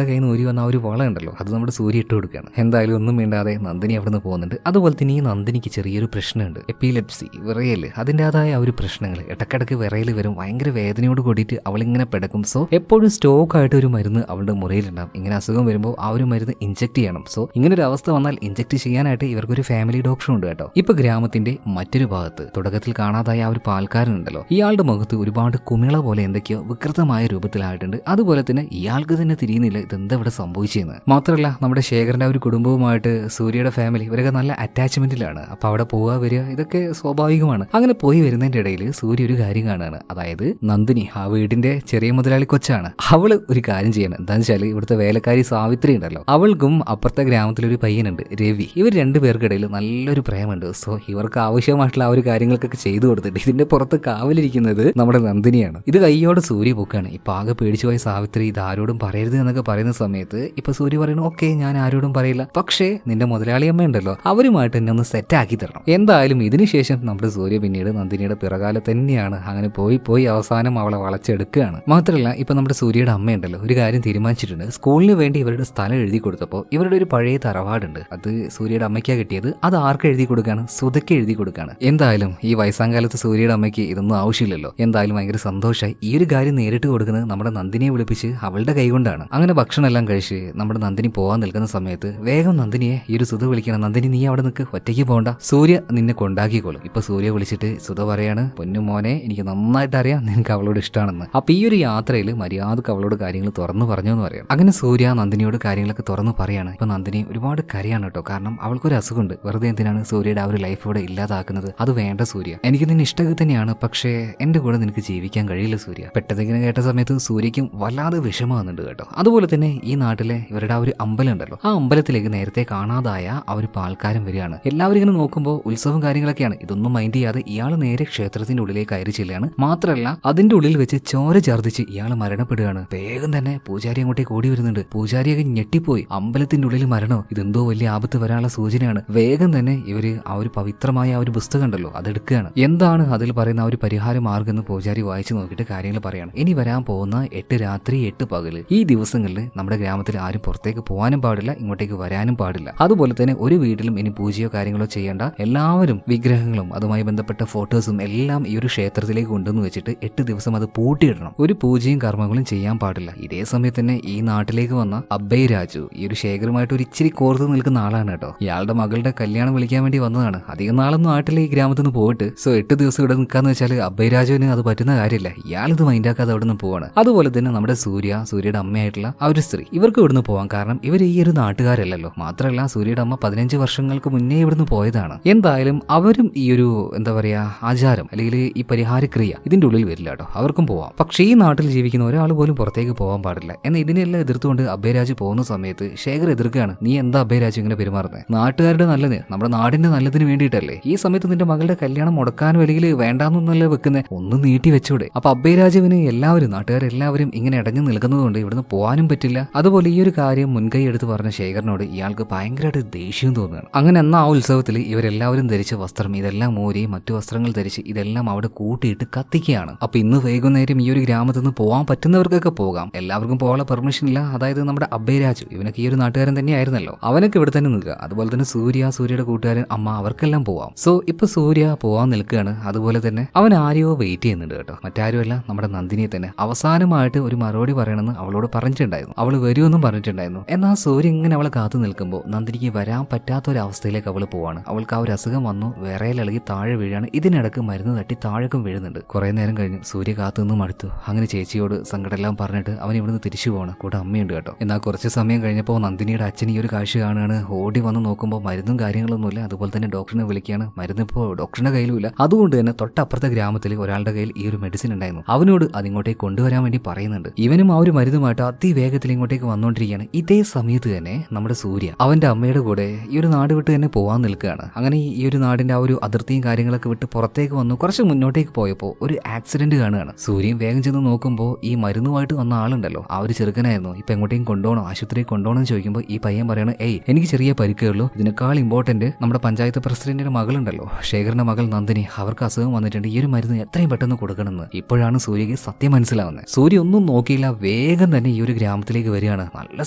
നിന്ന് ഊരി വന്ന ആ ഒരു വള ഉണ്ടല്ലോ, അത് നമ്മുടെ സൂര്യ ഇട്ട് കൊടുക്കുകയാണ്. എന്തായാലും ഒന്നും വേണ്ടാതെ നന്ദിനി അവിടെ നിന്ന് പോകുന്നുണ്ട്. അതുപോലെ തന്നെ ഈ നന്ദിനിക്ക് ചെറിയൊരു പ്രശ്നമുണ്ട്, എപ്പിലെപ്സി, വിറയല്. അതിൻ്റെതായ ആ ഒരു പ്രശ്നങ്ങൾ ഇടക്കിടക്ക് വിറയൽ വരും, ഭയങ്കര വേദനയോട് കൂടിയിട്ട് അവളിങ്ങനെ പെടക്കും. സോ എപ്പോഴും സ്റ്റോക്ക് ആയിട്ട് ഒരു മരുന്ന് അവളുടെ മുറിയിലുണ്ടാവും. ഇങ്ങനെ അസുഖം വരുമ്പോൾ ആ ഒരു മരുന്ന് ഇഞ്ചെക്ട് ചെയ്യണം. സോ ഇങ്ങനെ ഒരു അവസ്ഥ വന്നാൽ ഇഞ്ചെക്ട് ചെയ്യാനായിട്ട് ഇവർക്കൊരു ഫാമിലി ഡോക്ടർ ഉണ്ട് കേട്ടോ. ഇപ്പൊ ഗ്രാമത്തിന്റെ മറ്റൊരു ഭാഗത്ത് തുടക്കത്തിൽ കാണാതായ ആ ഒരു പാൽക്കാരനുണ്ടല്ലോ, ഇയാളുടെ മുഖത്ത് ഒരുപാട് കുമിള പോലെ എന്തൊക്കെയോ വികൃതമായ രൂപത്തിലായിട്ടുണ്ട്. അതുപോലെ തന്നെ ഇയാൾക്ക് തന്നെ തിരിയുന്നില്ല ഇതെന്താ ഇവിടെ സംഭവിച്ചെന്ന്. മാത്രമല്ല നമ്മുടെ ശേഖരന്റെ ആ ഒരു കുടുംബവുമായിട്ട് സൂര്യയുടെ ഫാമിലി ഇവരൊക്കെ നല്ല അറ്റാച്ച്മെന്റിലാണ്. അപ്പൊ അവിടെ പോവുക വരിക ഇതൊക്കെ സ്വാഭാവികമാണ്. അങ്ങനെ പോയി വരുന്നതിന്റെ ഇടയിൽ സൂര്യ ഒരു കാര്യം കാണുകയാണ്. അതായത് നന്ദിനി ആ വീടിന്റെ ചെറിയ മുതലാളി കൊച്ചാണ്. അവള് ഒരു കാര്യം ചെയ്യണം. എന്താന്ന് വെച്ചാല് ഇവിടുത്തെ വേലക്കാരി സാവിത്രി ഉണ്ടല്ലോ, അവൾക്കും അപ്പുറത്തെ ഗ്രാമത്തിലൊരു പയ്യനുണ്ട് രവി. ഇവർ രണ്ടുപേർക്കിടയിൽ നല്ലൊരു പ്രേമുണ്ട്. സോ ഇവർക്ക് ആവശ്യമായിട്ടുള്ള ആ ഒരു കാര്യങ്ങൾക്കൊക്കെ ചെയ്തു കൊടുത്തിട്ട് ഇതിന്റെ പുറത്ത് കാവലിരിക്കുന്നത് നമ്മുടെ നന്ദിനിയാണ്. ഇത് കയ്യോടെ സൂര്യ പൊക്കാണ്. ഇപ്പൊ ആകെ പേടിച്ചു പോയ സാവിത്രി ഇത് ആരോടും പറയരുത് എന്നൊക്കെ പറയുന്ന സമയത്ത് ഇപ്പൊ സൂര്യ പറയുന്നു, ഓക്കെ ഞാൻ ആരോടും പറയില്ല, പക്ഷേ നിന്റെ മുതലാളി അമ്മ ഉണ്ടല്ലോ അവരുമായിട്ട് എന്നെ ഒന്ന് സെറ്റ് ആക്കി തരണം. എന്തായാലും ഇതിനുശേഷം നമ്മുടെ സൂര്യ പിന്നീട് നന്ദിനിയുടെ പിറകാലെ തന്നെയാണ്. അങ്ങനെ പോയി അവസാനം അവളെ വളച്ചെടുക്കുകയാണ്. മാത്രമല്ല ഇപ്പൊ നമ്മുടെ സൂര്യയുടെ അമ്മയുണ്ടല്ലോ ഒരു കാര്യം തീരുമാനിച്ചിട്ടുണ്ട്. സ്കൂളിന് വേണ്ടി ഇവരുടെ സ്ഥലം എഴുതി കൊടുത്തപ്പോൾ ഇവരുടെ ഒരു പഴയ തറവാടുണ്ട്, അത് സൂര്യയുടെ അമ്മയ്ക്കാ കിട്ടിയത്. അത് ആർക്ക് എഴുതി കൊടുക്കാണ്? സുധയ്ക്ക് എഴുതി കൊടുക്കാണ്. എന്തായാലും ഈ വയസ്സാങ്കാലത്ത് സൂര്യയുടെ അമ്മയ്ക്ക് ഇതൊന്നും ആവശ്യമില്ലല്ലോ. എന്തായാലും ഭയങ്കര സന്തോഷമായി. ഈ ഒരു കാര്യം നേരിട്ട് കൊടുക്കുന്നത് നമ്മുടെ നന്ദിനിയെ വിളിപ്പിച്ച് അവളുടെ കൈകൊണ്ടാണ്. അങ്ങനെ ഭക്ഷണം എല്ലാം കഴിച്ച് നമ്മുടെ നന്ദിനി പോകാൻ നിൽക്കുന്ന സമയത്ത് വേഗം നന്ദിനിയെ ഈ ഒരു സുധ വിളിക്കണം. നന്ദിനി നീ അവിടെ നിൽക്ക്, ഒറ്റയ്ക്ക് പോകണ്ട, സൂര്യ നിന്നെ കൊണ്ടാക്കിക്കോളും. ഇപ്പൊ സൂര്യ വിളിച്ചിട്ട് സുധ പറയാണ്, പൊന്നു മോനെ എനിക്ക് നന്നായിട്ട് അറിയാം നിനക്ക് അവളോട് ഇഷ്ടമാണെന്ന്. അപ്പൊ ഈ ഒരു യാത്രയിൽ മര്യാദക്ക് അവളോട് കാര്യങ്ങൾ തുറന്നു പറഞ്ഞു എന്ന് പറയാം. അങ്ങനെ സൂര്യ നന്ദിനിയോട് കാര്യങ്ങളൊക്കെ തുറന്നു പറയാണ്. ഇപ്പൊ നന്ദിനി ഒരുപാട് കരയാണ് കേട്ടോ. കാരണം അവൾക്കൊരു അസുഖമുണ്ട്. വെറുതെ എന്തിനാണ് സൂര്യയുടെ ആ ഒരു ലൈഫ് ഇവിടെ ഇല്ലാതാക്കുന്നത്? അത് വേണ്ട സൂര്യ, എനിക്ക് നിന്നെ ഇഷ്ടമൊക്കെ തന്നെയാണ്, പക്ഷേ എന്റെ കൂടെ നിനക്ക് ജീവിക്കാൻ കഴിയില്ല സൂര്യ. പെട്ടെന്നിങ്ങനെ കേട്ട സമയത്ത് സൂര്യക്കും വല്ലാതെ വിഷമമാകുന്നുണ്ട് കേട്ടോ. അതുപോലെ തന്നെ ഈ നാട്ടിലെ ഇവരുടെ ആ ഒരു അമ്പലം ഉണ്ടല്ലോ, ആ അമ്പലത്തിലേക്ക് നേരത്തെ കാണാതായ ആ ഒരു പാൽക്കാരൻ വരികയാണ്. എല്ലാവരും ഇങ്ങനെ നോക്കുമ്പോൾ ഉത്സവം കാര്യങ്ങളൊക്കെയാണ്. ഇതൊന്നും മൈൻഡ് ചെയ്യാതെ ഇയാൾ നേരെ ക്ഷേത്രത്തിന്റെ ഉള്ളിലേക്ക് കയറി ചെല്ലുകയാണ്. മാത്രമല്ല അതിന്റെ ഉള്ളിൽ വെച്ച് ചോര ഛർദ്ദിച്ച് ഇയാൾ മരണപ്പെടുകയാണ്. വേഗം തന്നെ പൂജാരി അങ്ങോട്ടേക്ക് ഓടി വരുന്നുണ്ട്. പൂജാരിയൊക്കെ ഞെട്ടിപ്പോയി. അമ്പലത്തിന്റെ ഉള്ളിൽ മരണോ? ഇതെന്തോ വലിയ ആപത്ത് വരാനുള്ള സൂചനയാണ്. വേഗം തന്നെ ഇവര് ആ ഒരു പവിത്രമായ ആ ഒരു പുസ്തകം ഉണ്ടല്ലോ അതെടുക്കുകയാണ്. എന്താണ് അതിൽ പറയുന്ന ആ ഒരു പരിഹാര മാർഗം എന്ന് പൂജാരി വായിച്ചു നോക്കിയിട്ട് കാര്യങ്ങൾ പറയാണ്. ഇനി വരാൻ പോകുന്ന 8 രാത്രി 8 പകല് ഈ ദിവസങ്ങളിൽ നമ്മുടെ ഗ്രാമത്തിൽ ആരും പുറത്തേക്ക് പോകാനും പാടില്ല, ഇങ്ങോട്ടേക്ക് വരാനും പാടില്ല. അതുപോലെ തന്നെ ഒരു വീട്ടിലും ഇനി പൂജയോ കാര്യങ്ങളോ ചെയ്യേണ്ട. എല്ലാവരും വിഗ്രഹങ്ങളും അതുമായി ബന്ധപ്പെട്ട ഫോട്ടോസും എല്ലാം ഈ ഒരു ക്ഷേത്രത്തിലേക്ക് കൊണ്ടുവന്ന് വെച്ചിട്ട് 8 ദിവസം അത് പൂട്ടിയിടണം. ഒരു പൂജയും കർമ്മങ്ങളും ചെയ്യാൻ പാടില്ല. ഇതേ സമയത്ത് തന്നെ ഈ നാട്ടിലേക്ക് വന്ന അബ്ബയ് രാജു ഈ ഒരു ശേഖരുമായിട്ട് ഒരു ഇച്ചിരി കോർത്ത് നിൽക്കുന്ന ആളാണ് കേട്ടോ. ഇയാളുടെ മകളുടെ കല്യാണം വിളിക്കാൻ വേണ്ടി വന്നതാണ്. അധികം നാളൊന്നും നാട്ടിലെ ഈ ഗ്രാമത്തിൽ നിന്ന് പോയിട്ട് സോ 8 ദിവസം ഇവിടെ നിൽക്കാന്ന് വെച്ചാൽ അബ്ബയ് രാജുവിന് അത് പറ്റുന്ന കാര്യമില്ല. ഇയാളിത് മൈൻഡാക്കാതെ അവിടെ നിന്ന് പോവാണ്. അതുപോലെ തന്നെ നമ്മുടെ സൂര്യയുടെ അമ്മയായിട്ടുള്ള ആ ഒരു സ്ത്രീ ഇവർക്ക് ഇവിടുന്ന് പോവാൻ കാരണം ഇവർ ഈ ഒരു നാട്ടുകാരല്ലല്ലോ. മാത്രമല്ല സൂര്യയുടെ അമ്മ 15 വർഷങ്ങൾക്ക് മുന്നേ ഇവിടുന്ന് പോയതാണ്. എന്തായാലും അവരും ഈ ഒരു എന്താ പറയാ ആചാരം അല്ലെങ്കിൽ ഈ പരിഹാരക്രിയ ഇതിന്റെ ഉള്ളിൽ വരില്ല കേട്ടോ. അവർക്കും പോവാം. പക്ഷേ ഈ നാട്ടിൽ ജീവിക്കുന്ന ഒരാൾ പോലും പുറത്തേക്ക് പോകാൻ പാടില്ല. എന്നാൽ ഇതിനെല്ലാം എതിർത്തുകൊണ്ട് അഭയരാജ് പോകുന്ന സമയത്ത് ശേഖർ എതിർക്കുകയാണ്. നീ എന്താ അഭയരാജ് ഇങ്ങനെ പെരുമാറുന്നത്? നാട്ടുകാരുടെ നല്ലത് നമ്മുടെ നാടിന്റെ നല്ലതിന് വേണ്ടിയിട്ടല്ലേ? ഈ സമയത്ത് നിന്റെ മകളുടെ കല്യാണം മുടക്കാനും അല്ലെങ്കിൽ വേണ്ടാന്നൊന്നല്ലേ വെക്കുന്നത്, ഒന്ന് നീട്ടി വെച്ചൂടെ? അപ്പൊ അഭയരാജുവിന് എല്ലാവരും നാട്ടുകാരെല്ലാവരും ഇങ്ങനെ ഇടഞ്ഞു നിൽക്കുന്നതുകൊണ്ട് ഇവിടുന്ന് പോകാനും പറ്റില്ല. അതുപോലെ ഈ ഒരു കാര്യം മുൻകൈ എടുത്ത് പറഞ്ഞ ശേഖരനോട് ഇയാൾക്ക് ഭയങ്കരമായിട്ട് ദേഷ്യം തോന്നുകയാണ്. അങ്ങനെ എന്നാ ആ ഉത്സവത്തിൽ ഇവരെല്ലാവരും ധരിച്ച വസ്ത്രം ഇതെല്ലാം മൂരി മറ്റു വസ്ത്രങ്ങൾ ധരിച്ച് ഇതെല്ലാം അവിടെ കൂട്ടിയിട്ട് കത്തിക്കുകയാണ്. അപ്പൊ ഇന്ന് വൈകുന്നേരം ഈ ഒരു ഗ്രാമത്തിൽ നിന്ന് പോകാൻ പറ്റുന്നവർക്കൊക്കെ പോകാം. എല്ലാവർക്കും പോകാനുള്ള പെർമിഷൻ ഇല്ല. അതായത് നമ്മുടെ അഭയരാജു ഇവനൊക്കെ ഈ ഒരു നാട്ടുകാരൻ തന്നെയായിരുന്നല്ലോ, അവനൊക്കെ ഇവിടെ തന്നെ നിൽക്കുക. അതുപോലെ തന്നെ സൂര്യയുടെ കൂട്ടുകാരൻ അമ്മ അവർക്കെല്ലാം പോവാം. സോ ഇപ്പൊ സൂര്യ പോവാൻ നിൽക്കുകയാണ്. അതുപോലെ തന്നെ അവൻ ആരെയോ വെയിറ്റ് ചെയ്യുന്നുണ്ട് കേട്ടോ. മറ്റാരുമല്ല നമ്മുടെ നന്ദിനിയെ തന്നെ. അവസാനമായിട്ട് ഒരു മറുപടി പറയണമെന്ന് അവളോട് പറഞ്ഞിട്ടുണ്ടായിരുന്നു. അവൾ വരുമെന്നും പറഞ്ഞിട്ടുണ്ടായിരുന്നു. എന്നാൽ സൂര്യ ഇങ്ങനെ അവളെ കാത്തു നിൽക്കുമ്പോൾ കഴിയുമ്പോൾ നന്ദിനിക്ക് വരാൻ പറ്റാത്തൊരവസ്ഥയിലേക്ക് അവൾ പോവാണ്. അവൾക്ക് ആ ഒരു അസുഖം വന്നു, വിറയിലിളകി താഴെ വീഴാണ്. ഇതിനിടക്ക് മരുന്ന് തട്ടി താഴേക്കും വീഴുന്നുണ്ട്. കുറെ നേരം കഴിഞ്ഞു സൂര്യ കാത്തു നിന്നും മടുത്തു. അങ്ങനെ ചേച്ചിയോട് സങ്കടമെല്ലാം പറഞ്ഞിട്ട് അവൻ ഇവിടുന്ന് തിരിച്ചു പോവാണ്. കൂടെ അമ്മയുണ്ട് കേട്ടോ. എന്നാൽ കുറച്ച് സമയം കഴിഞ്ഞപ്പോൾ നന്ദിനിയുടെ അച്ഛൻ ഈ ഒരു കാഴ്ച കാണുകയാണ്. ഓടി വന്ന് നോക്കുമ്പോൾ മരുന്നും കാര്യങ്ങളൊന്നുമില്ല. അതുപോലെ തന്നെ ഡോക്ടറിനെ വിളിക്കുകയാണ്. മരുന്നിപ്പോൾ ഡോക്ടറിന്റെ കയ്യിലുമില്ല. അതുകൊണ്ട് തന്നെ തൊട്ടപ്പുറത്തെ ഗ്രാമത്തിൽ ഒരാളുടെ കയ്യിൽ ഈ ഒരു മെഡിസിൻ ഉണ്ടായിരുന്നു. അവനോട് അതിങ്ങോട്ടേക്ക് കൊണ്ടുവരാൻ വേണ്ടി പറയുന്നുണ്ട്. ഇവനും ആ ഒരു മരുന്നുമായിട്ട് അതിവേഗത്തിൽ ഇങ്ങോട്ടേക്ക് വന്നുകൊണ്ടിരിക്കുകയാണ്. ഇതേ സമയത്ത് തന്നെ നമ്മുടെ സൂര്യ അവന്റെ അമ്മയുടെ കൂടെ ഈ ഒരു നാട് വിട്ട് തന്നെ പോകാൻ നിൽക്കുകയാണ്. അങ്ങനെ ഈ ഒരു നാടിന്റെ ആ ഒരു അതിർത്തിയും കാര്യങ്ങളൊക്കെ വിട്ട് പുറത്തേക്ക് വന്നു. കുറച്ച് മുന്നോട്ടേക്ക് പോയപ്പോൾ ഒരു ആക്സിഡന്റ് കാണുകയാണ്. സൂര്യൻ വേഗം ചെന്ന് നോക്കുമ്പോൾ ഈ മരുന്നുമായിട്ട് വന്ന ആളുണ്ടല്ലോ, ആ ഒരു ചെറുക്കനായിരുന്നു. ഇപ്പൊ എങ്ങോട്ടേക്കും കൊണ്ടുപോകണോ, ആശുപത്രിയിൽ കൊണ്ടുപോകണം എന്ന് ചോദിക്കുമ്പോൾ ഈ പയ്യൻ പറയണ, ഏയ് എനിക്ക് ചെറിയ പരിക്കേ ഉള്ളൂ, ഇതിനേക്കാൾ ഇമ്പോർട്ടന്റ് നമ്മുടെ പഞ്ചായത്ത് പ്രസിഡന്റിന്റെ മകളുണ്ടല്ലോ, ശേഖറിന്റെ മകൾ നന്ദിനി, അവർക്ക് അസുഖം വന്നിട്ടുണ്ട്, ഈ ഒരു മരുന്ന് എത്രയും പെട്ടെന്ന് കൊടുക്കണമെന്ന്. ഇപ്പോഴാണ് സൂര്യക്ക് സത്യം മനസ്സിലാവുന്നത്. സൂര്യ ഒന്നും നോക്കിയില്ല, വേഗം തന്നെ ഈ ഒരു ഗ്രാമത്തിലേക്ക് വരികയാണ് നല്ല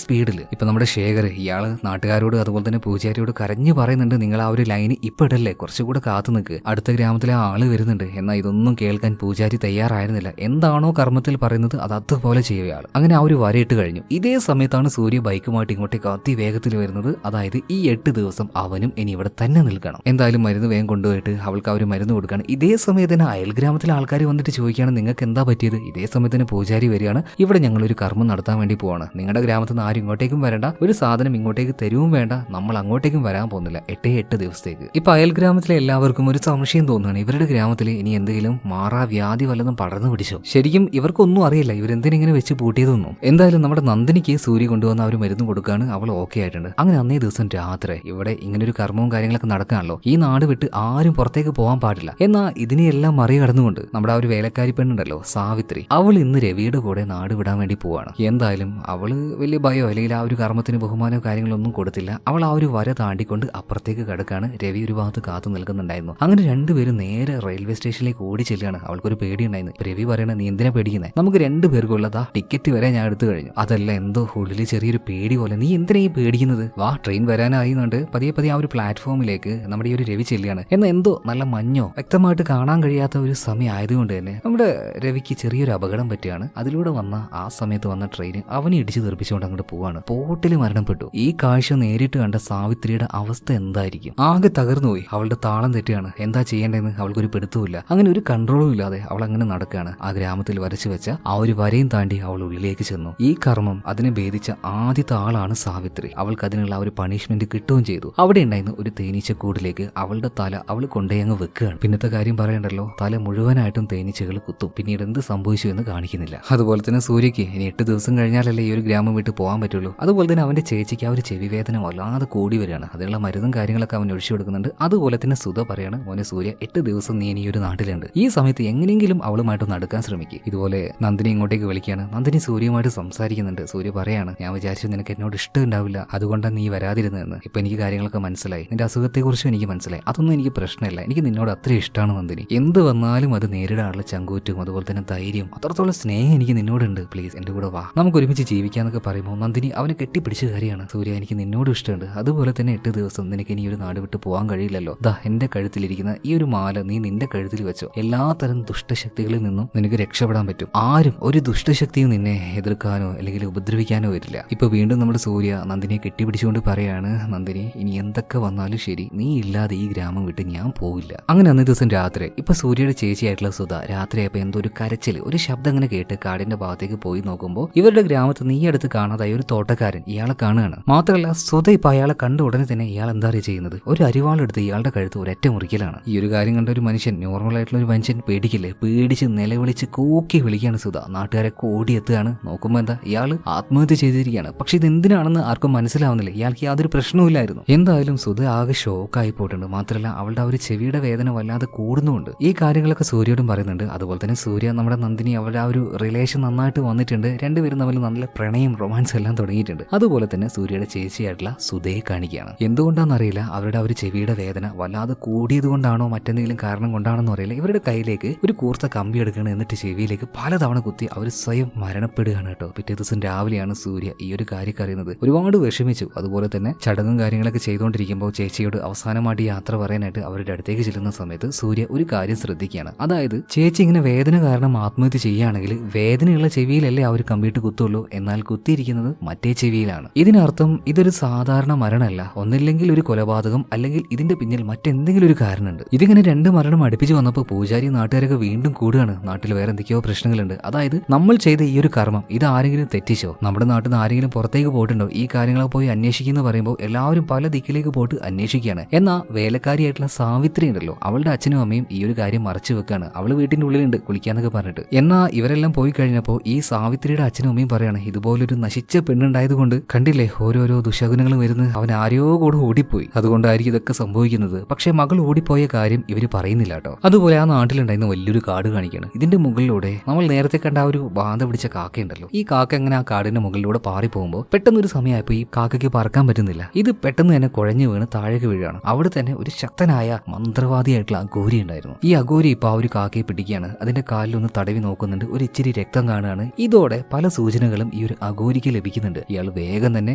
സ്പീഡിൽ. ഇപ്പൊ നമ്മുടെ ശേഖർ ഇയാള് നാട്ടുകാരോട് അതുപോലെ തന്നെ പൂജാരിയോട് കരഞ്ഞു പറയുന്നുണ്ട്, നിങ്ങൾ ആ ഒരു ലൈന് ഇപ്പൊ ഇടല്ലേ, കുറച്ചുകൂടെ കാത്തു നിൽക്ക്, അടുത്ത ഗ്രാമത്തിലെ ആള് വരുന്നുണ്ട്. എന്നാൽ ഇതൊന്നും കേൾക്കാൻ പൂജാരി തയ്യാറായിരുന്നില്ല. എന്താണോ കർമ്മത്തിൽ പറയുന്നത് അത് അതുപോലെ ചെയ്യുകയാണ്. അങ്ങനെ ആ ഒരു വരയിട്ട് കഴിഞ്ഞു. ഇതേ സമയത്താണ് സൂര്യ ബൈക്കുമായിട്ട് ഇങ്ങോട്ടേക്ക് അതിവേഗത്തിൽ വരുന്നത്. അതായത് ഈ 8 ദിവസം അവനും ഇനി ഇവിടെ തന്നെ നിൽക്കണം. എന്തായാലും മരുന്ന് വേഗം കൊണ്ടുപോയിട്ട് അവൾക്ക് ആ ഒരു മരുന്ന് കൊടുക്കുകയാണ്. ഇതേ സമയത്ത് തന്നെ അയൽഗ്രാമത്തിലെ ആൾക്കാർ വന്നിട്ട് ചോദിക്കുകയാണ്, നിങ്ങൾക്ക് എന്താ പറ്റിയത്? ഇതേ സമയത്ത് തന്നെ പൂജാരി വരികയാണ്. ഇവിടെ ഞങ്ങളൊരു കർമ്മം നടത്താൻ വേണ്ടി പോവാണ്, നിങ്ങളുടെ ഗ്രാമത്തിൽ നിന്ന് ആരും ഇങ്ങോട്ടേക്കും വരണ്ട, ഒരു സാധനം ഇങ്ങോട്ടേക്ക് തരുവും വേണ്ട, നമ്മൾ അങ്ങോട്ടേക്കും വരാൻ പോകുന്നില്ല 8 ദിവസത്തേക്ക്. ഇപ്പൊ അയൽഗ്രാമത്തിലെ എല്ലാവർക്കും ഒരു സംശയം തോന്നുകയാണ്, ഇവരുടെ ഗ്രാമത്തിൽ ഇനി എന്തെങ്കിലും മാറാ വ്യാധി വല്ലതും പടർന്നു പിടിച്ചോ? ശരിക്കും ഇവർക്കൊന്നും അറിയില്ല ഇവരെന്തിനിങ്ങനെ വെച്ച് പൂട്ടിയതൊന്നും. എന്തായാലും നമ്മുടെ നന്ദിനിക്ക് സൂര്യ കൊണ്ടുവന്ന ഒരു മരുന്ന് കൊടുക്കുകയാണ്. അവൾ ഓക്കെ ആയിട്ടുണ്ട്. അങ്ങനെ അന്നേ ദിവസം രാത്രി ഇവിടെ ഇങ്ങനെ ഒരു കർമ്മവും കാര്യങ്ങളൊക്കെ നടക്കാണല്ലോ. ഈ നാട് വിട്ട് ആരും പുറത്തേക്ക് പോകാൻ പാടില്ല. എന്നാൽ ഇതിനെയെല്ലാം മറികടന്നുകൊണ്ട് നമ്മുടെ ആ ഒരു വേലക്കാരി പെണ്ണുണ്ടല്ലോ സാവിത്രി, അവൾ ഇന്ന് രവിയുടെ കൂടെ നാട് വിടാൻ വേണ്ടി പോവാണ്. എന്തായാലും അവള് വലിയ ഭയോ അല്ലെങ്കിൽ ആ ഒരു കർമ്മത്തിന് ബഹുമാനോ കാര്യങ്ങളൊന്നും കൊടുത്തില്ല. അവൾ ആ ഒരു വര താണ്ടിക്കൊണ്ട് അപ്പുറത്തേക്ക് കിടക്കാണ്. രവി ഒരു ഭാഗത്ത് കാത്തു നിൽക്കുന്നുണ്ടായിരുന്നു. അങ്ങനെ രണ്ടുപേരും നേരെ റെയിൽവേ സ്റ്റേഷനിലേക്ക് ഓടി ചെല്ലുകയാണ്. അവൾക്കൊരു പേടിയുണ്ടായിരുന്നു. രവി പറയണ, നീ എന്തിനാ പേടിക്കുന്നത്? നമുക്ക് 2 പേർക്കുള്ളതാ ടിക്കറ്റ് വരെ ഞാൻ എടുത്തു കഴിഞ്ഞു. അതല്ല എന്തോ ഉള്ളിൽ ചെറിയൊരു പേടി പോലെ, നീ എന്തിനാ ഈ പേടിക്കുന്നത്? വാ, ട്രെയിൻ വരാനായിരുന്നുണ്ട്. പതിയെ പതിയെ ആ ഒരു പ്ലാറ്റ്ഫോമിലേക്ക് നമ്മുടെ ഈ ഒരു രവി ചെല്ലുകയാണ്. എന്നാൽ എന്തോ നല്ല മഞ്ഞോ വ്യക്തമായിട്ട് കാണാൻ കഴിയാത്ത ഒരു സമയം ആയതുകൊണ്ട് തന്നെ നമ്മുടെ രവിക്ക് ചെറിയൊരു അപകടം പറ്റുകയാണ്. അതിലൂടെ വന്ന ആ സമയത്ത് വന്ന ട്രെയിൻ അവനെ ഇടിച്ചു തെറിപ്പിച്ചുകൊണ്ട് അങ്ങോട്ട് പോവാണ്. പോട്ടിൽ മരണപ്പെട്ടു. ഈ കാഴ്ച നേരിട്ട് കണ്ട സാവിത്രിയുടെ അവസ്ഥ എന്തായിരിക്കും? ആകെ തകർന്നുപോയി. അവളുടെ താളം തെറ്റുകയാണ്. എന്താ ചെയ്യേണ്ടതെന്ന് അവൾക്കൊരു പിടുത്തമില്ല. അങ്ങനെ ഒരു കൺട്രോളും ഇല്ലാതെ അവൾ അങ്ങനെ നടക്കുകയാണ്. ആ ഗ്രാമത്തിൽ വരച്ചു വെച്ച ആ ഒരു വരയും താണ്ടി അവൾ ഉള്ളിലേക്ക് ചെന്നു. ഈ കർമ്മം അതിനെ ഭേദിച്ച ആദ്യത്തെ ആളാണ് സാവിത്രി. അവൾക്ക് അതിനുള്ള ഒരു പണിഷ്മെന്റ് കിട്ടുകയും ചെയ്തു. അവിടെ ഉണ്ടായിരുന്ന ഒരു തേനീച്ചക്കൂടിലേക്ക് അവളുടെ തല അവൾ കൊണ്ടുപോയി അങ്ങ് വെക്കുകയാണ്. പിന്നത്തെ കാര്യം പറയണ്ടല്ലോ, തല മുഴുവനായിട്ടും തേനീച്ചകൾ കുത്തും. പിന്നീട് എന്ത് സംഭവിച്ചു എന്ന് കാണിക്കുന്നില്ല. അതുപോലെ തന്നെ സൂര്യക്ക് ഇനി 8 ദിവസം കഴിഞ്ഞാലല്ലേ ഈ ഒരു ഗ്രാമം വിട്ട് പോകാൻ പറ്റുള്ളൂ. അതുപോലെ തന്നെ അവന്റെ ചേച്ചിക്ക് ആ ഒരു ചെവി വേദന വല്ലാതെ കൂടി വരികയാണ്. അതിനുള്ള മരുന്നും കാര്യങ്ങളൊക്കെ അവൻ ഒഴിച്ചു കൊടുക്കുന്നുണ്ട്. അതുപോലെ തന്നെ സുധ പറയാണ്, മോനെ സൂര്യ 8 ദിവസം നീ ഇനി ഒരു നാട്ടിലുണ്ട്. ഈ സമയത്ത് എങ്ങനെയെങ്കിലും അവളുമായിട്ടൊന്ന് അടുക്കാൻ ശ്രമിക്കും. ഇതുപോലെ നന്ദിനി ഇങ്ങോട്ടേക്ക് വിളിക്കുകയാണ്. നന്ദിനി സൂര്യയുമായിട്ട് സംസാരിക്കുന്നുണ്ട്. സൂര്യ പറയാണ്, ഞാൻ വിചാരിച്ചു നിനക്ക് എന്നോട് ഇഷ്ടം ഉണ്ടാവില്ല, അതുകൊണ്ടാണ് നീ വരാതിരുന്നതെന്ന്. ഇപ്പൊ എനിക്ക് കാര്യങ്ങളൊക്കെ മനസ്സിലായി, നിന്റെ അസുഖത്തെക്കുറിച്ചും എനിക്ക് മനസ്സിലായി. അതൊന്നും എനിക്ക് പ്രശ്നമില്ല. എനിക്ക് നിന്നോട് അത്ര ഇഷ്ടമാണ് നന്ദിനി. എന്ത് വന്നാലും അത് നേരിടാനുള്ള ചങ്കൂറ്റും അതുപോലെ തന്നെ ധൈര്യം, അത്രത്തോളം സ്നേഹം എനിക്ക് നിന്നോടുണ്ട്. പ്ലീസ് എന്റെ കൂടെ വാ, നമുക്ക് ഒരുമിച്ച് ജീവിക്കാന്നൊക്കെ പറയുമ്പോൾ നന്ദിനി അവനെ കെട്ടിപ്പിടിച്ച് കാര്യമാണ്. സൂര്യ, എനിക്ക് നിന്നോട് ഇഷ്ടമുണ്ട്. അതുപോലെ തന്നെ 8 ദിവസം നിനക്ക് ഇനി ഒരു നാട് വിട്ട് പോകാൻ കഴിയില്ലല്ലോ. ദാ എന്റെ കഴുത്തിലിരിക്കുന്ന ഈ ഒരു മാല നീ നിന്റെ കഴുത്തിൽ വെച്ചോ. എല്ലാത്തരം ദുഷ്ടശക്തികളിൽ നിന്നും നിനക്ക് രക്ഷപ്പെടാൻ പറ്റും. ആരും ഒരു ദുഷ്ടശക്തിയും നിന്നെ എതിർക്കാനോ അല്ലെങ്കിൽ ഉപദ്രവിക്കാനോ വരില്ല. ഇപ്പൊ വീണ്ടും നമ്മുടെ സൂര്യ നന്ദിനിയെ കെട്ടിപ്പിടിച്ചുകൊണ്ട് പറയാണ്, നന്ദിനി ഇനി എന്തൊക്കെ വന്നാലും ശരി, നീ ഇല്ലാതെ ഈ ഗ്രാമം വിട്ട് ഞാൻ പോവില്ല. അങ്ങനെ അന്നേ ദിവസം രാത്രി ഇപ്പൊ സൂര്യയുടെ ചേച്ചിയായിട്ടുള്ള സുധ രാത്രിയായപ്പോ എന്തോ ഒരു കരച്ചിൽ, ഒരു ശബ്ദം അങ്ങനെ കേട്ട് കാടിന്റെ ഭാഗത്തേക്ക് പോയി നോക്കുമ്പോൾ ഇവരുടെ ഗ്രാമത്തിൽ നീ അടുത്ത് കാണാതായ ഒരു തോട്ടക്കാരൻ ഇയാളെ കാണുകയാണ്. മാത്രമല്ല സുധ ഇപ്പൊ അയാളെ കണ്ട ഉടനെ തന്നെ ഇയാൾ എന്താ ചെയ്യുന്നത്, ഒരു അരിവാളെടുത്ത് ഇയാളുടെ കഴുത്ത് ഒരൊറ്റ മുറിക്കലാണ്. ഈ ഒരു കാര്യം കണ്ട ഒരു മനുഷ്യൻ, നോർമൽ ആയിട്ടുള്ള ഒരു മനുഷ്യൻ പേടിക്കില്ലേ, പേടിച്ച് നിലവിളിച്ച് കൂക്കി വിളിക്കുകയാണ് സുധ. നാട്ടുകാരൊക്കെ ഓടിയെത്തുകയാണ്. നോക്കുമ്പോ എന്താ, ഇയാൾ ആത്മഹത്യ ചെയ്തിരിക്കുകയാണ്. പക്ഷെ ഇത് എന്തിനാണെന്ന് ആർക്കും മനസ്സിലാവുന്നില്ല. ഇയാൾക്ക് യാതൊരു പ്രശ്നവുമില്ലായിരുന്നു. എന്തായാലും സുധ ആകെ ഷോക്കായി പോയിട്ടുണ്ട്. മാത്രമല്ല അവളുടെ ആ ഒരു ചെവിയുടെ വേദന വല്ലാതെ കൂടുന്നുണ്ട്. ഈ കാര്യങ്ങളൊക്കെ സൂര്യയോടും പറയുന്നുണ്ട്. അതുപോലെ തന്നെ സൂര്യ നമ്മുടെ നന്ദിനി അവരുടെ ആ ഒരു റിലേഷൻ നന്നായിട്ട് വന്നിട്ടുണ്ട്. രണ്ടുപേരും തമ്മിൽ നല്ല പ്രണയം റൊമാൻസ് എല്ലാം തുടങ്ങിയിട്ടുണ്ട്. അതുപോലെ തന്നെ സൂര്യയുടെ ചേച്ചിയായിട്ടുള്ള സുധയെ കാണിക്കുകയാണ്. എന്തുകൊണ്ടാണെന്നറിയില്ല, അവരുടെ ആ ഒരു ചെവിയുടെ വേദന വല്ലാതെ കൂടിയത് കൊണ്ടാണോ മറ്റെന്തെങ്കിലും കാരണം കൊണ്ടാണെന്നോ അറിയില്ല, ഇവരുടെ കയ്യിലേക്ക് ഒരു കൂർത്ത കമ്പി എടുക്കണം. എന്നിട്ട് ചെവിയിലേക്ക് പലതവണ കുത്തി അവർ സ്വയം മരണപ്പെടുകയാണ് കേട്ടോ. പിറ്റേ ദിവസം രാവിലെയാണ് സൂര്യ ഈ ഒരു കാര്യം അറിയുന്നത്. ഒരുപാട് വിഷമിച്ചു. അതുപോലെ തന്നെ ചടങ്ങും കാര്യങ്ങളൊക്കെ ചെയ്തുകൊണ്ടിരിക്കുമ്പോൾ ചേച്ചിയോട് അവസാനമായിട്ട് യാത്ര പറയാനായിട്ട് അവരുടെ അടുത്തേക്ക് ചെല്ലുന്ന സമയത്ത് സൂര്യ ഒരു കാര്യം ശ്രദ്ധിക്കുകയാണ്. അതായത് ചേച്ചി ഇങ്ങനെ വേദന കാരണം ആത്മഹത്യ ചെയ്യുകയാണെങ്കിൽ വേദനയുള്ള ചെവിയിലല്ലേ ആ ഒരു കമ്പിയിട്ട് കുത്തുള്ളൂ, എന്നാൽ കുത്തിയിരിക്കുന്നത് മറ്റേ ചെവിയിലാണ്. ഇതിനർത്ഥം ഇതൊരു സാധാരണ മരണമല്ല, ഒന്നില്ലെങ്കിൽ ഒരു കൊലപാതകം, അല്ലെങ്കിൽ ഇതിന്റെ പിന്നിൽ മറ്റെന്തെങ്കിലും ഒരു കാരണമുണ്ട്. ഇതിങ്ങനെ 2 മരണം അടുപ്പിച്ച് വന്നപ്പോൾ പൂജാരി നാട്ടുകാരൊക്കെ വീണ്ടും കൂടുകയാണ്. നാട്ടിൽ വേറെ എന്തൊക്കെയോ പ്രശ്നങ്ങളുണ്ട്. അതായത് നമ്മൾ ചെയ്ത ഈ ഒരു കർമ്മം ഇത് ആരെങ്കിലും തെറ്റിച്ചോ, നമ്മുടെ നാട്ടിൽ നിന്ന് ആരെങ്കിലും പുറത്തേക്ക് പോയിട്ടുണ്ടോ, ഈ കാര്യങ്ങളൊക്കെ പോയി അന്വേഷിക്കുന്ന പറയുമ്പോൾ എല്ലാവരും പല ദിക്കിലേക്ക് പോയിട്ട് അന്വേഷിക്കുകയാണ്. എന്നാൽ വേലക്കാരിയായിട്ടുള്ള സാവിത്രി ഉണ്ടല്ലോ, അവളുടെ അച്ഛനും അമ്മയും ഈ ഒരു കാര്യം മറച്ചു വെക്കാണ്. അവള് വീട്ടിന്റെ ഉള്ളിലുണ്ട് കുളിക്കാന്നൊക്കെ പറഞ്ഞിട്ട്. എന്നാൽ ഇവരെല്ലാം പോയി കഴിഞ്ഞപ്പോൾ ഈ സാവിത്രിയുടെ അച്ഛനും അമ്മയും പറയാണ്, ഇതുപോലൊരു നശിച്ച പെണ്ണുണ്ടായത് കൊണ്ട് കണ്ടില്ലേ ഓരോരോ ദുശകുനങ്ങൾ വരുന്നത്, അവൻ ആരെയോ കൂടെ ഓടിപ്പോയി, അതുകൊണ്ടായിരിക്കും ഇതൊക്കെ സംഭവിക്കുന്നത്. പക്ഷേ മകൾ ഓടിപ്പോയ കാര്യം ഇവര് പറയുന്നില്ല കേട്ടോ. അതുപോലെ ആ നാട്ടിലുണ്ടായിരുന്ന വലിയൊരു കാട് കാണിക്കുകയാണ്. ഇതിന്റെ മുകളിലൂടെ നമ്മൾ നേരത്തെ കണ്ട ആ ഒരു ബാധ പിടിച്ച കാക്കയുണ്ടല്ലോ, ഈ കാക്ക അങ്ങനെ ആ കാടിന്റെ മുകളിലൂടെ പാറി പോകുമ്പോൾ പെട്ടെന്നൊരു സമയമായപ്പോൾ ഈ കാക്കയ്ക്ക് പറക്കാൻ പറ്റുന്നില്ല. ഇത് പെട്ടെന്ന് തന്നെ കുഴഞ്ഞു വീണ് താഴേക്ക് വീഴാണ്. അവിടെ തന്നെ ഒരു ശക്തനായ മന്ത്രവാദിയായിട്ടുള്ള അഘോരി ഉണ്ടായിരുന്നു. ഈ അഘോരി ഇപ്പൊ ആ ഒരു കാക്കയെ പിടിക്കുകയാണ്. അതിന്റെ കാലിലൊന്ന് തടവി നോക്കുന്നുണ്ട്, ഒരു ഇച്ചിരി രക്തം കാണുകയാണ്. ഇതോടെ പല സൂചനകളും ഈ ഒരു അഘോരിക്ക് ലഭിക്കുന്നുണ്ട്. ഇയാൾ വേഗം തന്നെ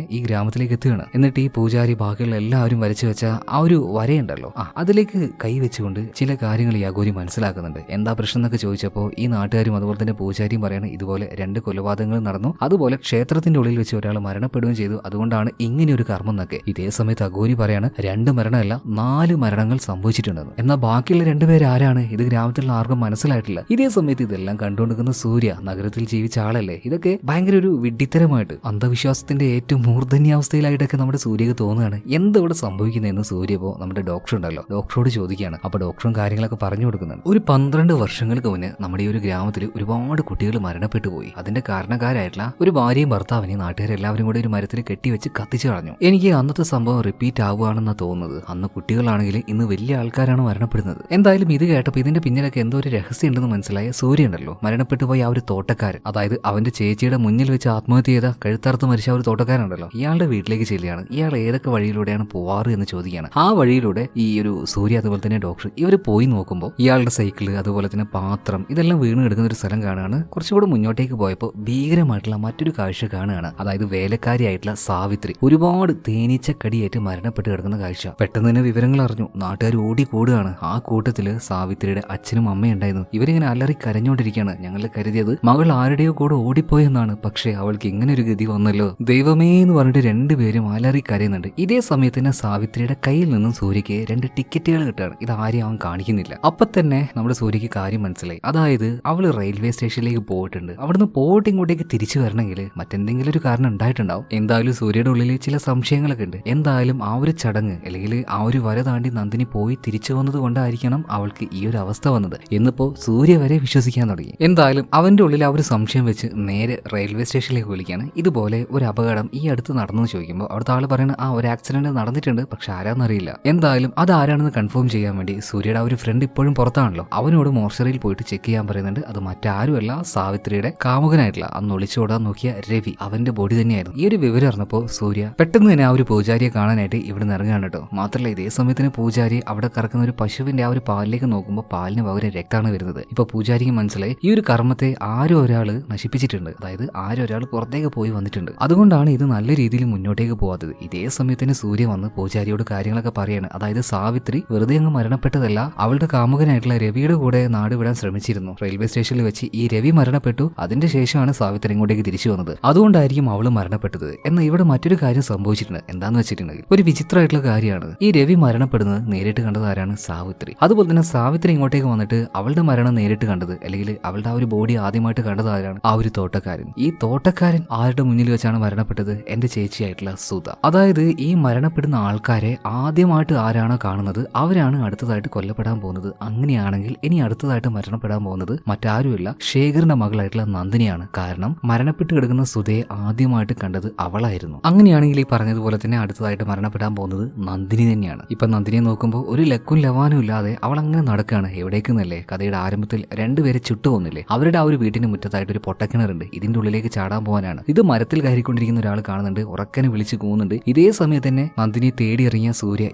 ഈ ഗ്രാമത്തിലേക്ക് എത്തുകയാണ്. എന്നിട്ട് ഈ പൂജാരി ബാക്കിയുള്ള എല്ലാവരും വരച്ചു വെച്ച ആ ഒരു വരയുണ്ടല്ലോ, അതിലേക്ക് കൈവച്ചുകൊണ്ട് ചില കാര്യങ്ങൾ ഈ അഘോരി മനസ്സിലാക്കുന്നുണ്ട്. എന്താ പ്രശ്നം എന്നൊക്കെ ചോദിച്ചപ്പോൾ ഈ നാട്ടുകാരും അതുപോലെ തന്നെ പൂജാരിയും പറയാണ്, ഇതുപോലെ 2 കൊലപാതകങ്ങൾ നടന്നു, അതുപോലെ ക്ഷേത്രത്തിന്റെ ഉള്ളിൽ വെച്ച് ഒരാൾ മരണപ്പെടുകയും ചെയ്തു, അതുകൊണ്ടാണ് ഇങ്ങനെ ഒരു കർമ്മം എന്നൊക്കെ. ഇതേ സമയത്ത് അഘോരി പറയാണ് 2 മരണമല്ല 4 മരണങ്ങൾ സംഭവിച്ചിട്ടുണ്ടെന്ന്. എന്നാൽ ബാക്കിയുള്ള 2 പേര് ആരാണ്, ഇത് ഗ്രാമത്തിലുള്ള ആർക്കും മനസ്സിലായിട്ടില്ല. ഇതേ സമയത്ത് ഇതെല്ലാം കണ്ടുകൊണ്ടിരിക്കുന്ന സൂര്യ നഗരത്തിൽ ജീവിച്ച ആളല്ലേ, ഇതൊക്കെ ഭയങ്കര ഒരു വിഡ്ഢിത്തരമായിട്ട് അന്ധവിശ്വാസത്തിന്റെ ഏറ്റവും മൂർധന്യാവസ്ഥയിലായിട്ടൊക്കെ നമ്മുടെ സൂര്യക്ക് തോന്നുകയാണ്. എന്തിവിടെ സംഭവിക്കുന്നതെന്ന് സൂര്യ പോ നമ്മുടെ ഡോക്ടർ ഉണ്ടല്ലോ, ഡോക്ടറോട് ചോദിക്കുകയാണ്. അപ്പൊ ഡോക്ടറും കാര്യങ്ങളൊക്കെ പറഞ്ഞു കൊടുക്കുന്നുണ്ട്. ഒരു 12 വർഷങ്ങൾക്ക് മുന്നേ നമ്മുടെ ഈ ഒരു ഗ്രാമത്തിൽ ഒരുപാട് കുട്ടികൾ മരണപ്പെട്ടു പോയി. അതിന്റെ കാരണക്കാരായിട്ടുള്ള ഒരു ഭാര്യയും ഭർത്താവിനെയും നാട്ടുകാരെല്ലാവരും കൂടെ ഒരു മരത്തിൽ കെട്ടിവെച്ച് കത്തിച്ചു കളഞ്ഞു. എനിക്ക് അന്നത്തെ സംഭവം റിപ്പീറ്റ് ആവുകയാണെന്നാണ് തോന്നുന്നത്. അന്ന് കുട്ടികളാണെങ്കിൽ ഇന്ന് വലിയ ആൾക്കാരാണ് മരണപ്പെടുന്നത്. എന്തായാലും ഇത് കേട്ടപ്പോൾ ഇതിന്റെ പിന്നിലൊക്കെ എന്തോ ഒരു രഹസ്യം ഉണ്ടെന്ന് മനസ്സിലായ സൂര്യ ഉണ്ടല്ലോ, മരണപ്പെട്ടു പോയ ആ ഒരു തോട്ടക്കാരൻ, അതായത് അവന്റെ ചേച്ചിയുടെ മുന്നിൽ വെച്ച് ആത്മഹത്യ ചെയ്ത കഴുത്തറുത്ത് മരിച്ച ആ ഒരു തോട്ടക്കാരുണ്ടല്ലോ, ഇയാളുടെ വീട്ടിലേക്ക് ചെല്ലുകയാണ്. ഇയാൾ ഏതൊക്കെ വഴിയിലൂടെയാണ് പോവാറ് എന്ന് ചോദിക്കുകയാണ്. ആ വഴിയിലൂടെ ഈ ഒരു സൂര്യ അതുപോലെ തന്നെ ഡോക്ടർ ഇവർ പോയി നോക്കുമ്പോൾ ഇയാളുടെ സൈക്കിള് അതുപോലെ തന്നെ പാത്രം ഇതെല്ലാം വീണ് കിടക്കുന്ന ഒരു സ്ഥലം കാണുകയാണ്. കുറച്ചുകൂടെ മുന്നോട്ടേക്ക് പോയപ്പോൾ ഭീകരമായിട്ടുള്ള മറ്റൊരു കാഴ്ച കാണുകയാണ്. അതായത് വേലക്കാരിയായിട്ടുള്ള സാവിത്രി ഒരുപാട് തേനീച്ചക്കടിയേറ്റ് മരണപ്പെട്ട് കിടക്കുന്ന കാഴ്ച. പെട്ടെന്ന് തന്നെ വിവരങ്ങൾ അറിഞ്ഞു, നാട്ടുകാർ ഓടിക്കൂടുകയാണ്. ആ കൂട്ടത്തില് സാവിത്രിയുടെ അച്ഛനും അമ്മയും ഉണ്ടായിരുന്നു. ഇവരിങ്ങനെ അലറി കരഞ്ഞുകൊണ്ടിരിക്കുകയാണ്. ഞങ്ങൾ കരുതിയത് മകൾ ആരുടെയോ കൂടെ ഓടിപ്പോയെന്നാണ്, പക്ഷേ അവൾക്ക് ഇങ്ങനെ ഒരു ഗതി വന്നല്ലോ ദൈവമേ എന്ന് പറഞ്ഞിട്ട് 2 പേരും അലറി കരയുന്നുണ്ട്. ഇതേ സമയത്ത് തന്നെ സാവിത്രിയുടെ കയ്യിൽ നിന്നും സൂര്യക്ക് 2 ടിക്കറ്റുകൾ കിട്ടുകയാണ്. ഇത് ആരെയും അവൻ കാണിക്കുന്നില്ല. അപ്പൊ തന്നെ നമ്മുടെ സൂര്യക്ക് കാര്യം മനസ്സിലായി. അതായത് അവള് റെയിൽവേ സ്റ്റേഷനിലേക്ക് പോയിട്ടുണ്ട്. അവിടുന്ന് പോയിട്ട് ഇങ്ങോട്ടേക്ക് തിരിച്ചു വരണമെങ്കിൽ മറ്റെന്തെങ്കിലും ഒരു കാരണം ഉണ്ടായിട്ടുണ്ടാവും. എന്തായാലും സൂര്യയുടെ ഉള്ളിൽ ചില സംശയങ്ങളൊക്കെ ഉണ്ട്. എന്തായാലും ആ ഒരു ചടങ്ങ് അല്ലെങ്കിൽ ആ ഒരു വര താണ്ടി നന്ദിനി പോയി തിരിച്ചു വന്നത് കൊണ്ടായിരിക്കണം അവൾക്ക് ഈ ഒരു അവസ്ഥ വന്നത് എന്നിപ്പോ സൂര്യ വരെ വിശ്വസിക്കാൻ തുടങ്ങി. എന്തായാലും അവന്റെ ഉള്ളിൽ ആ ഒരു സംശയം വെച്ച് നേരെ റെയിൽവേ സ്റ്റേഷനിലേക്ക് വിളിക്കാണ്. ഇതുപോലെ ഒരു അപകടം ഈ അടുത്ത് നടന്നു ചോദിക്കുമ്പോൾ അവിടുത്തെ ആള് പറയുന്നത് ഒരു ആക്സിഡന്റ് നടന്നിട്ടുണ്ട്, പക്ഷെ ആരാന്നറിയില്ല. എന്തായാലും അത് ആരാണെന്ന് കൺഫേം ചെയ്യാൻ വേണ്ടി സൂര്യയുടെ ആ ഒരു ഫ്രണ്ട് ഇപ്പോഴും പുറത്താണല്ലോ, അവനോട് മോർച്ചറിയിൽ പോയിട്ട് ചെക്ക് ചെയ്യാൻ പറയുന്നുണ്ട്. അത് മറ്റാരുമല്ല, സാവിത്രിയുടെ കാമുകനായിട്ടുള്ള അന്ന് ഒളിച്ചോടാൻ നോക്കിയ രവി, അവന്റെ ബോഡി തന്നെയായിരുന്നു. ഈ ഒരു വിവരം അറിഞ്ഞപ്പോൾ സൂര്യ പെട്ടെന്ന് തന്നെ ആ ഒരു പൂജാരിയെ കാണാനായിട്ട് ഇവിടെ നിന്ന് ഇറങ്ങുകയാണ് കേട്ടോ. മാത്രമല്ല ഇതേ സമയത്തിന് പൂജാരി അവിടെ കറക്കുന്ന ഒരു പശുവിന്റെ ആ ഒരു പാലിലേക്ക് നോക്കുമ്പോൾ പാലിന് പകരം രക്തമാണ് വരുന്നത്. ഇപ്പൊ പൂജാരിക്ക് മനസ്സിലായി ഈ ഒരു കർമ്മത്തെ ആരോ ഒരാൾ നശിപ്പിച്ചിട്ടുണ്ട്, അതായത് ആരോ ഒരാൾ പുറത്തേക്ക് പോയി വന്നിട്ടുണ്ട്, അതുകൊണ്ടാണ് ഇത് നല്ല രീതിയിൽ മുന്നോട്ടേക്ക് പോകാത്തത്. ഇതേ സമയത്തിന് സൂര്യ വന്ന് പൂജാരിയോട് കാര്യങ്ങളൊക്കെ പറയാണ്. അതായത് സാവിത്രി വെറുതെ അങ്ങ് മരണപ്പെട്ടതല്ല, അവളുടെ കാമുകനായിട്ടുള്ള രവിയുടെ കൂടെ നാട് വിടാൻ ശ്രമിച്ചിരുന്നു. റെയിൽവേ സ്റ്റേഷനിൽ വെച്ച് ഈ രവി മരണപ്പെട്ടു, അതിന്റെ ശേഷമാണ് സാവിത്രി ഇങ്ങോട്ടേക്ക് തിരിച്ചു വന്നത്, അതുകൊണ്ടായിരിക്കും അവള് മരണപ്പെട്ടത്. എന്നാൽ ഇവിടെ മറ്റൊരു കാര്യം സംഭവിച്ചിട്ടുണ്ട്. എന്താന്ന് വെച്ചിട്ടുണ്ടെങ്കിൽ ഒരു വിചിത്രമായിട്ടുള്ള കാര്യമാണ്, ഈ രവി മരണപ്പെടുന്നത് നേരിട്ട് കണ്ടത് ആരാണ്? സാവിത്രി. അതുപോലെ തന്നെ സാവിത്രി ഇങ്ങോട്ടേക്ക് വന്നിട്ട് അവളുടെ മരണം നേരിട്ട് കണ്ടത് അല്ലെങ്കിൽ അവളുടെ ആ ഒരു ബോഡി ആദ്യമായിട്ട് കണ്ടത് ആരാണ്? ആ ഒരു തോട്ടക്കാരൻ. ഈ തോട്ടക്കാരൻ ആരുടെ മുന്നിൽ വെച്ചാണ് മരണപ്പെട്ടത്? എന്റെ ചേച്ചിയായിട്ടുള്ള സുധ. അതായത് ഈ മരണപ്പെടുന്ന ആൾക്കാരെ ആദ്യമായിട്ട് ആരാണോ കാണുന്നത് അവരാണ് അടുത്തതായിട്ട് കൊല്ലപ്പെടാൻ പോകുന്നത്. അങ്ങനെയാണെങ്കിൽ ഇനി അടുത്തതായിട്ട് മരണപ്പെടാൻ പോകുന്നത് മറ്റാരുമില്ല, ശേഖറിന്റെ മകളായിട്ടുള്ള നന്ദിനിയാണ്. കാരണം മരണപ്പെട്ട് കിടക്കുന്ന സുധയെ ആദ്യമായിട്ട് കണ്ടത് അവളായിരുന്നു. അങ്ങനെയാണെങ്കിൽ ഈ പറഞ്ഞതുപോലെ തന്നെ അടുത്തതായിട്ട് മരണപ്പെടാൻ പോകുന്നത് നന്ദിനി തന്നെയാണ്. ഇപ്പൊ നന്ദിനിയെ നോക്കുമ്പോൾ ഒരു ലക്കും ലവാനും ഇല്ലാതെ അവൾ അങ്ങനെ നടക്കുകയാണ്. എവിടേക്കെന്നല്ലേ, കഥയുടെ ആരംഭത്തിൽ 2 പേരെ ചുട്ടുകൊന്നില്ലേ, അവരുടെ ആ ഒരു വീട്ടിന് മുറ്റത്തായിട്ട് ഒരു പൊട്ടക്കിണറുണ്ട്, ഇതിന്റെ ഉള്ളിലേക്ക് ചാടാൻ പോകാനാണ്. ഇത് മരത്തിൽ കയറിക്കൊണ്ടിരിക്കുന്ന ഒരാൾ കാണുന്നുണ്ട്, ഉറക്കനെ വിളിച്ച് കൂന്നുണ്ട്. ഇതേ സമയത്ത് തന്നെ നന്ദിനിയെ തേടി ഇറങ്ങിയ സൂര്യ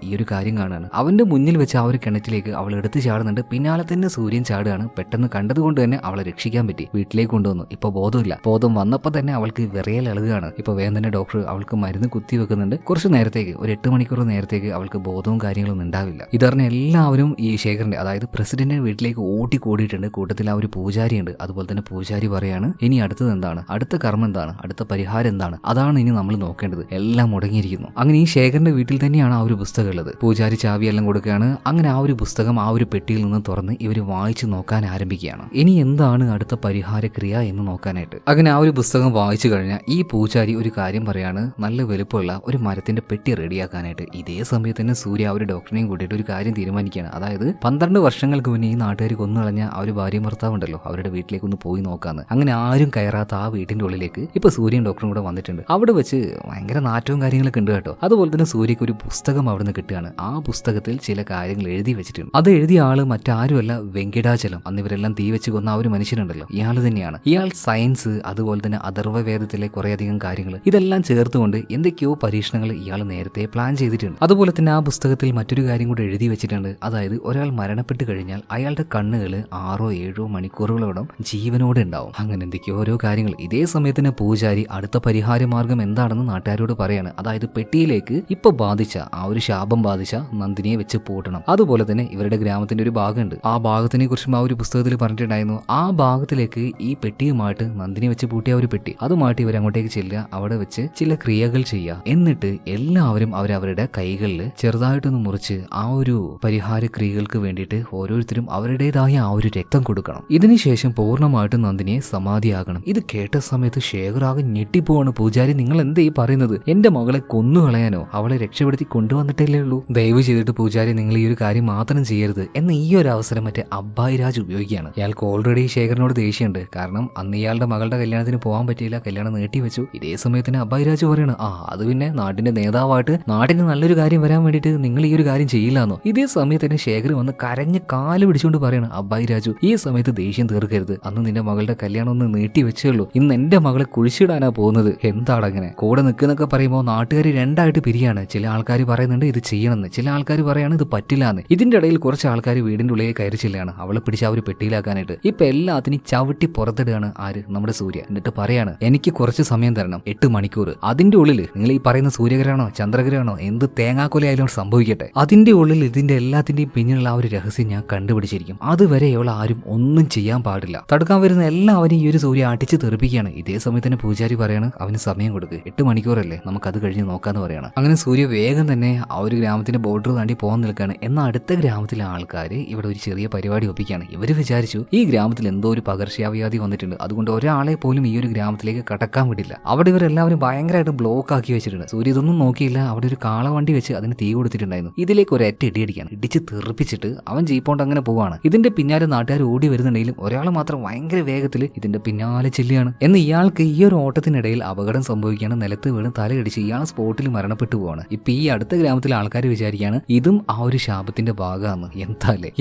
ഈ ഒരു കാര്യം കാണുകയാണ്. അവന്റെ മുന്നിൽ വെച്ച് ആ ഒരു കിണറ്റിലേക്ക് അവൾ എടുത്ത് ചാടുന്നുണ്ട്. പിന്നാലെ തന്നെ സൂര്യൻ ചാടുകയാണ്. പെട്ടെന്ന് കണ്ടതുകൊണ്ട് തന്നെ അവളെ രക്ഷിക്കാൻ പറ്റി, വീട്ടിലേക്ക് കൊണ്ടുവന്നു. ഇപ്പൊ ബോധമില്ല. ബോധം വന്നപ്പോൾ തന്നെ അവൾക്ക് വിറയൽ ഇളകുകയാണ്. ഇപ്പൊ വേഗം തന്നെ ഡോക്ടർ അവൾക്ക് മരുന്ന് കുത്തി വെക്കുന്നുണ്ട്. കുറച്ച് നേരത്തേക്ക്, ഒരു 8 മണിക്കൂർ നേരത്തേക്ക് അവൾക്ക് ബോധവും കാര്യങ്ങളൊന്നും ഉണ്ടാവില്ല. ഇതറിഞ്ഞ എല്ലാവരും ഈ ശേഖറിന്റെ, അതായത് പ്രസിഡന്റിന്റെ വീട്ടിലേക്ക് ഓടിക്കൂടിയിട്ടുണ്ട്. കൂട്ടത്തിൽ ആ ഒരു പൂജാരിയുണ്ട്. അതുപോലെ തന്നെ പൂജാരി പറയാണ്, ഇനി അടുത്തത് എന്താണ്, അടുത്ത കർമ്മം എന്താണ്, അടുത്ത പരിഹാരം എന്താണ്, അതാണ് ഇനി നമ്മൾ നോക്കേണ്ടത്. എല്ലാം മുടങ്ങിയിരിക്കുന്നു. അങ്ങനെ ഈ ശേഖരന്റെ വീട്ടിൽ തന്നെയാണ് ആ ഒരു പുസ്തകം ഉള്ളത്. പൂജാരി ചാവിയെല്ലാം കൊടുക്കുകയാണ്. അങ്ങനെ ആ ഒരു പുസ്തകം ആ ഒരു പെട്ടിയിൽ നിന്ന് തുറന്ന് ഇവർ വായിച്ചു നോക്കാൻ ആരംഭിക്കുകയാണ്. ഇനി എന്താണ് അടുത്ത പരിഹാരക്രിയ എന്ന് നോക്കാനായിട്ട്. അങ്ങനെ ആ ഒരു പുസ്തകം വായിച്ചു കഴിഞ്ഞാൽ ഈ പൂജാരി ഒരു കാര്യം പറയാണ്, നല്ല വലുപ്പമുള്ള ഒരു മരത്തിന്റെ പെട്ടി റെഡിയാക്കാനായിട്ട്. ഇതേ സമയത്ത് തന്നെ സൂര്യ ആ ഒരു ഡോക്ടറിനെയും കൂട്ടിയിട്ട് ഒരു കാര്യം തീരുമാനിക്കുകയാണ്. അതായത് 12 വർഷങ്ങൾക്ക് മുന്നേ ഈ നാട്ടുകാർ കൊന്നുകളഞ്ഞ ആ ഒരു ഭാര്യ ഭർത്താവുണ്ടല്ലോ, അവരുടെ വീട്ടിലേക്ക് ഒന്ന് പോയി നോക്കാന്ന്. അങ്ങനെ ആരും കയറാത്ത ആ വീട്ടിന്റെ ഉള്ളിലേക്ക് ഇപ്പൊ സൂര്യൻ ഡോക്ടറും കൂടെ വന്നിട്ടുണ്ട്. അവിടെ വെച്ച് ഭയങ്കര നാറ്റവും കാര്യങ്ങളൊക്കെ ഉണ്ട് കേട്ടോ. അതുപോലെ തന്നെ സൂര്യക്ക് ഒരു പുസ്തകം അവിടെ നിന്ന് കിട്ടുകയാണ്. ആ പുസ്തകത്തിൽ ചില കാര്യങ്ങൾ എഴുതി വെച്ചിട്ടുണ്ട്. അത് എഴുതിയ ആള് മറ്റാരുമല്ല, വെങ്കിടാചലം. അന്ന് ഇവരെല്ലാം തീ വെച്ച് കൊന്ന ആ ഒരു മനുഷ്യനുണ്ടല്ലോ, ഇയാൾ തന്നെയാണ്. ഇയാൾ സയൻസ് അതുപോലെ തന്നെ അഥർവവേദത്തിലെ കുറേയധികം കാര്യങ്ങൾ ഇതെല്ലാം ചേർത്തുകൊണ്ട് എന്തൊക്കെയോ പരീക്ഷണങ്ങൾ ഇയാൾ നേരത്തെ പ്ലാൻ ചെയ്തിട്ടുണ്ട്. അതുപോലെ തന്നെ ആ പുസ്തകത്തിൽ മറ്റൊരു കാര്യം കൂടെ എഴുതി വെച്ചിട്ടുണ്ട്. അതായത് ഒരാൾ മരണപ്പെട്ട് കഴിഞ്ഞാൽ അയാളുടെ കണ്ണുകൾ 6-7 മണിക്കൂറുകളോളം ജീവനോടെ ഉണ്ടാവും. അങ്ങനെ എന്തൊക്കെയോ ഓരോ കാര്യങ്ങൾ. ഇതേ സമയത്തിന് പൂജാരി അടുത്ത പരിഹാര മാർഗം എന്താണെന്ന് നാട്ടുകാരോട് പറയാണ്. അതായത് പെട്ടിയിലേക്ക് ഇപ്പൊ ബാധിച്ച ആ ഒരു ശാപം ബാധിച്ച നന്ദിനിയെ വെച്ച് പൂട്ടണം. അതുപോലെ തന്നെ ഇവരുടെ ഗ്രാമത്തിന്റെ ഒരു ഭാഗമുണ്ട്, ആ ഭാഗത്തിനെ കുറിച്ചും ആ ഒരു പുസ്തകത്തിൽ പറഞ്ഞിട്ടുണ്ടായിരുന്നു. ആ ഭാഗത്തിലേക്ക് ഈ പെട്ടിയുമായിട്ട് നന്ദിനി വെച്ച് പൂട്ടിയ ഒരു പെട്ടി അതുമായിട്ട് ഇവരങ്ങോട്ടേക്ക് ചെല്ലുക, അവിടെ വെച്ച് ചില ക്രിയകൾ ചെയ്യുക. എന്നിട്ട് എല്ലാവരും അവരവരുടെ കൈകളിൽ ചെറുതായിട്ടൊന്ന് മുറിച്ച് ആ ഒരു പരിഹാര ക്രിയകൾക്ക് വേണ്ടിയിട്ട് ഓരോരുത്തരും അവരുടേതായ ആ ഒരു രക്തം കൊടുക്കണം. ഇതിനുശേഷം പൂർണ്ണമായിട്ടും നന്ദിനിയെ സമാധിയാകണം. ഇത് കേട്ട സമയത്ത് ശേഖർ ആകെ ഞെട്ടിപ്പോവാണ്. പൂജാരി, നിങ്ങൾ എന്താ ഈ പറയുന്നത്? എന്റെ മകളെ കൊന്നുകളയാനോ? അവളെ രക്ഷപ്പെടുത്തി കൊണ്ടുവന്നിട്ടല്ലേ ഉള്ളൂ. ദയവ് ചെയ്തിട്ട് പൂജാരി, നിങ്ങൾ ഈ ഒരു കാര്യം മാത്രം ചെയ്യരുത് എന്ന ഈ ഒരു അവസരം മറ്റേ അബ്ബായി രാജ് ഉപയോഗിക്കുകയാണ്. ഇയാൾക്ക് ഓൾറെഡി ശേഖരനോട് ദേഷ്യമുണ്ട്. കാരണം അന്ന് ഇയാളുടെ മകളുടെ കല്യാണത്തിന് പോകാൻ പറ്റിയില്ല, കല്യാണം നീട്ടിവെച്ചു. ഇതേ സമയത്തിന് അബ്ബായി രാജ് പറയണം, അത് പിന്നെ നാടിന്റെ നേതാവായിട്ട് നാടിന് നല്ലൊരു കാര്യം വരാൻ വേണ്ടിയിട്ട് നിങ്ങൾ ഈ ഒരു കാര്യം ചെയ്യില്ലാന്നോ? ഇതേ സമയത്ത് തന്നെ ശേഖർ വന്ന് കരഞ്ഞ് കാല് പിടിച്ചുകൊണ്ട് പറയണം, അബ്ബായി രാജു, ഈ സമയത്ത് ദേഷ്യം തീർക്കരുത്. അന്ന് നിന്റെ മകളുടെ കല്യാണം ഒന്ന് നീട്ടി വെച്ചേയുള്ളൂ. ഇന്ന് എന്റെ മകളെ കുഴിച്ചിടാനാ പോകുന്നത്. എന്താണങ്ങനെ കൂടെ നിൽക്കുന്നൊക്കെ പറയുമ്പോൾ നാട്ടുകാർ രണ്ടായിട്ട് പിരിയാണ്. ചില ആൾക്കാർ പറയുന്നുണ്ട് ഇത് ചെയ്യണമെന്ന്, ചില ആൾക്കാർ പറയാണ് ഇത് പറ്റില്ലാന്ന്. ഇതിന്റെ ഇടയിൽ കുറച്ച് ആൾക്കാർ വീടിന്റെ ഉള്ളിൽ കയറി ചെല്ലാണ് അവളെ പിടിച്ച് അവർ പെട്ടിയിലാക്കാനായിട്ട്. ഇപ്പൊ എല്ലാത്തിനും ചവിട്ടി പുറത്തിടുകയാണ് ആര്? നമ്മുടെ സൂര്യ. എന്നിട്ട് പറയാണ്, എനിക്ക് കുറച്ച് സമയം തരണം, 8 മണിക്കൂർ. അതിന്റെ ഉള്ളിൽ നിങ്ങൾ ഈ പറയുന്ന സൂര്യഗ്രഹണോ ചന്ദ്രഗ്രഹണോ എന്ത് തേങ്ങാക്കൊലയായാലും സംഭവിക്കട്ടെ, അതിന്റെ ഉള്ളിൽ ഇതിന്റെ എല്ലാത്തിന്റെയും പിന്നിലുള്ള ആ ഒരു രഹസ്യം ഞാൻ കണ്ടുപിടിച്ചിരിക്കും. അതുവരെ ഇവൾ ആരും ഒന്നും ചെയ്യാൻ പാടില്ല. തടുക്കാൻ വരുന്ന എല്ലാവരും ഈ ഒരു സൂര്യ അടിച്ച് തെറിപ്പിക്കുകയാണ്. ഇതേ സമയത്തിന് പൂജാരി പറയാണ്, അവന് സമയം കൊടുക്ക്, 8 മണിക്കൂറല്ലേ, നമുക്ക് അത് കഴിഞ്ഞ് നോക്കാന്ന് പറയാണ്. അങ്ങനെ സൂര്യ വേഗം തന്നെ ആ ഒരു ഗ്രാമത്തിന്റെ ബോർഡർ താണ്ടി പോകാൻ നിൽക്കുകയാണ്. എന്നാൽ അടുത്ത ഗ്രാമത്തിലെ ആൾക്കാർ ഇവിടെ ഒരു ചെറിയ പരിപാടി ഒപ്പിക്കുകയാണ്. ഇവര് വിചാരിച്ചു ഈ ഗ്രാമത്തിൽ എന്തോ ഒരു പകർച്ചവ്യാധി വന്നിട്ടുണ്ട്, അതുകൊണ്ട് ഒരാളെ പോലും ഈ ഒരു ഗ്രാമത്തിലേക്ക് കടക്കാൻ വിടില്ല. അവിടെ ഇവരെല്ലാവരും ഭയങ്കരമായിട്ട് ബ്ലോക്ക് ആക്കി വെച്ചിട്ടുണ്ട്. സൂര്യ ഇതൊന്നും നോക്കിയില്ല. അവിടെ ഒരു കാളവണ്ടി വെച്ച് അതിന് തീ കൊടുത്തിട്ടുണ്ടായിരുന്നു. ഇതിലേക്ക് ഒരൊറ്റ ഇടിയടിക്കാണ്. ഇടിച്ച് തെറിപ്പിച്ചിട്ട് അവൻ ജീപ്പോണ്ട് അങ്ങനെ പോവാണ്. ഇതിന്റെ പിന്നാലെ നാട്ടുകാർ ഓടി വരുന്നുണ്ടെങ്കിലും ഒരാൾ മാത്രം ഭയങ്കര വേഗത്തിൽ ഇതിന്റെ പിന്നാലെ ചെല്ലുകയാണ്. എന്ന് ഇയാൾക്ക് ഈ ഒരു ഓട്ടത്തിനിടയിൽ അപകടം സംഭവിക്കുകയാണ്. നിലത്ത് വീണ് തലയിടിച്ച് ഇയാൾ സ്പോട്ടിൽ മരണപ്പെട്ടു പോവാണ്. ഇപ്പൊ ഈ അടുത്ത ഗ്രാമത്തിലെ ആൾക്കാർ വിചാരിക്കുകയാണ് ഇതും ആ ഒരു ശാപത്തിന്റെ ഭാഗമാണ്.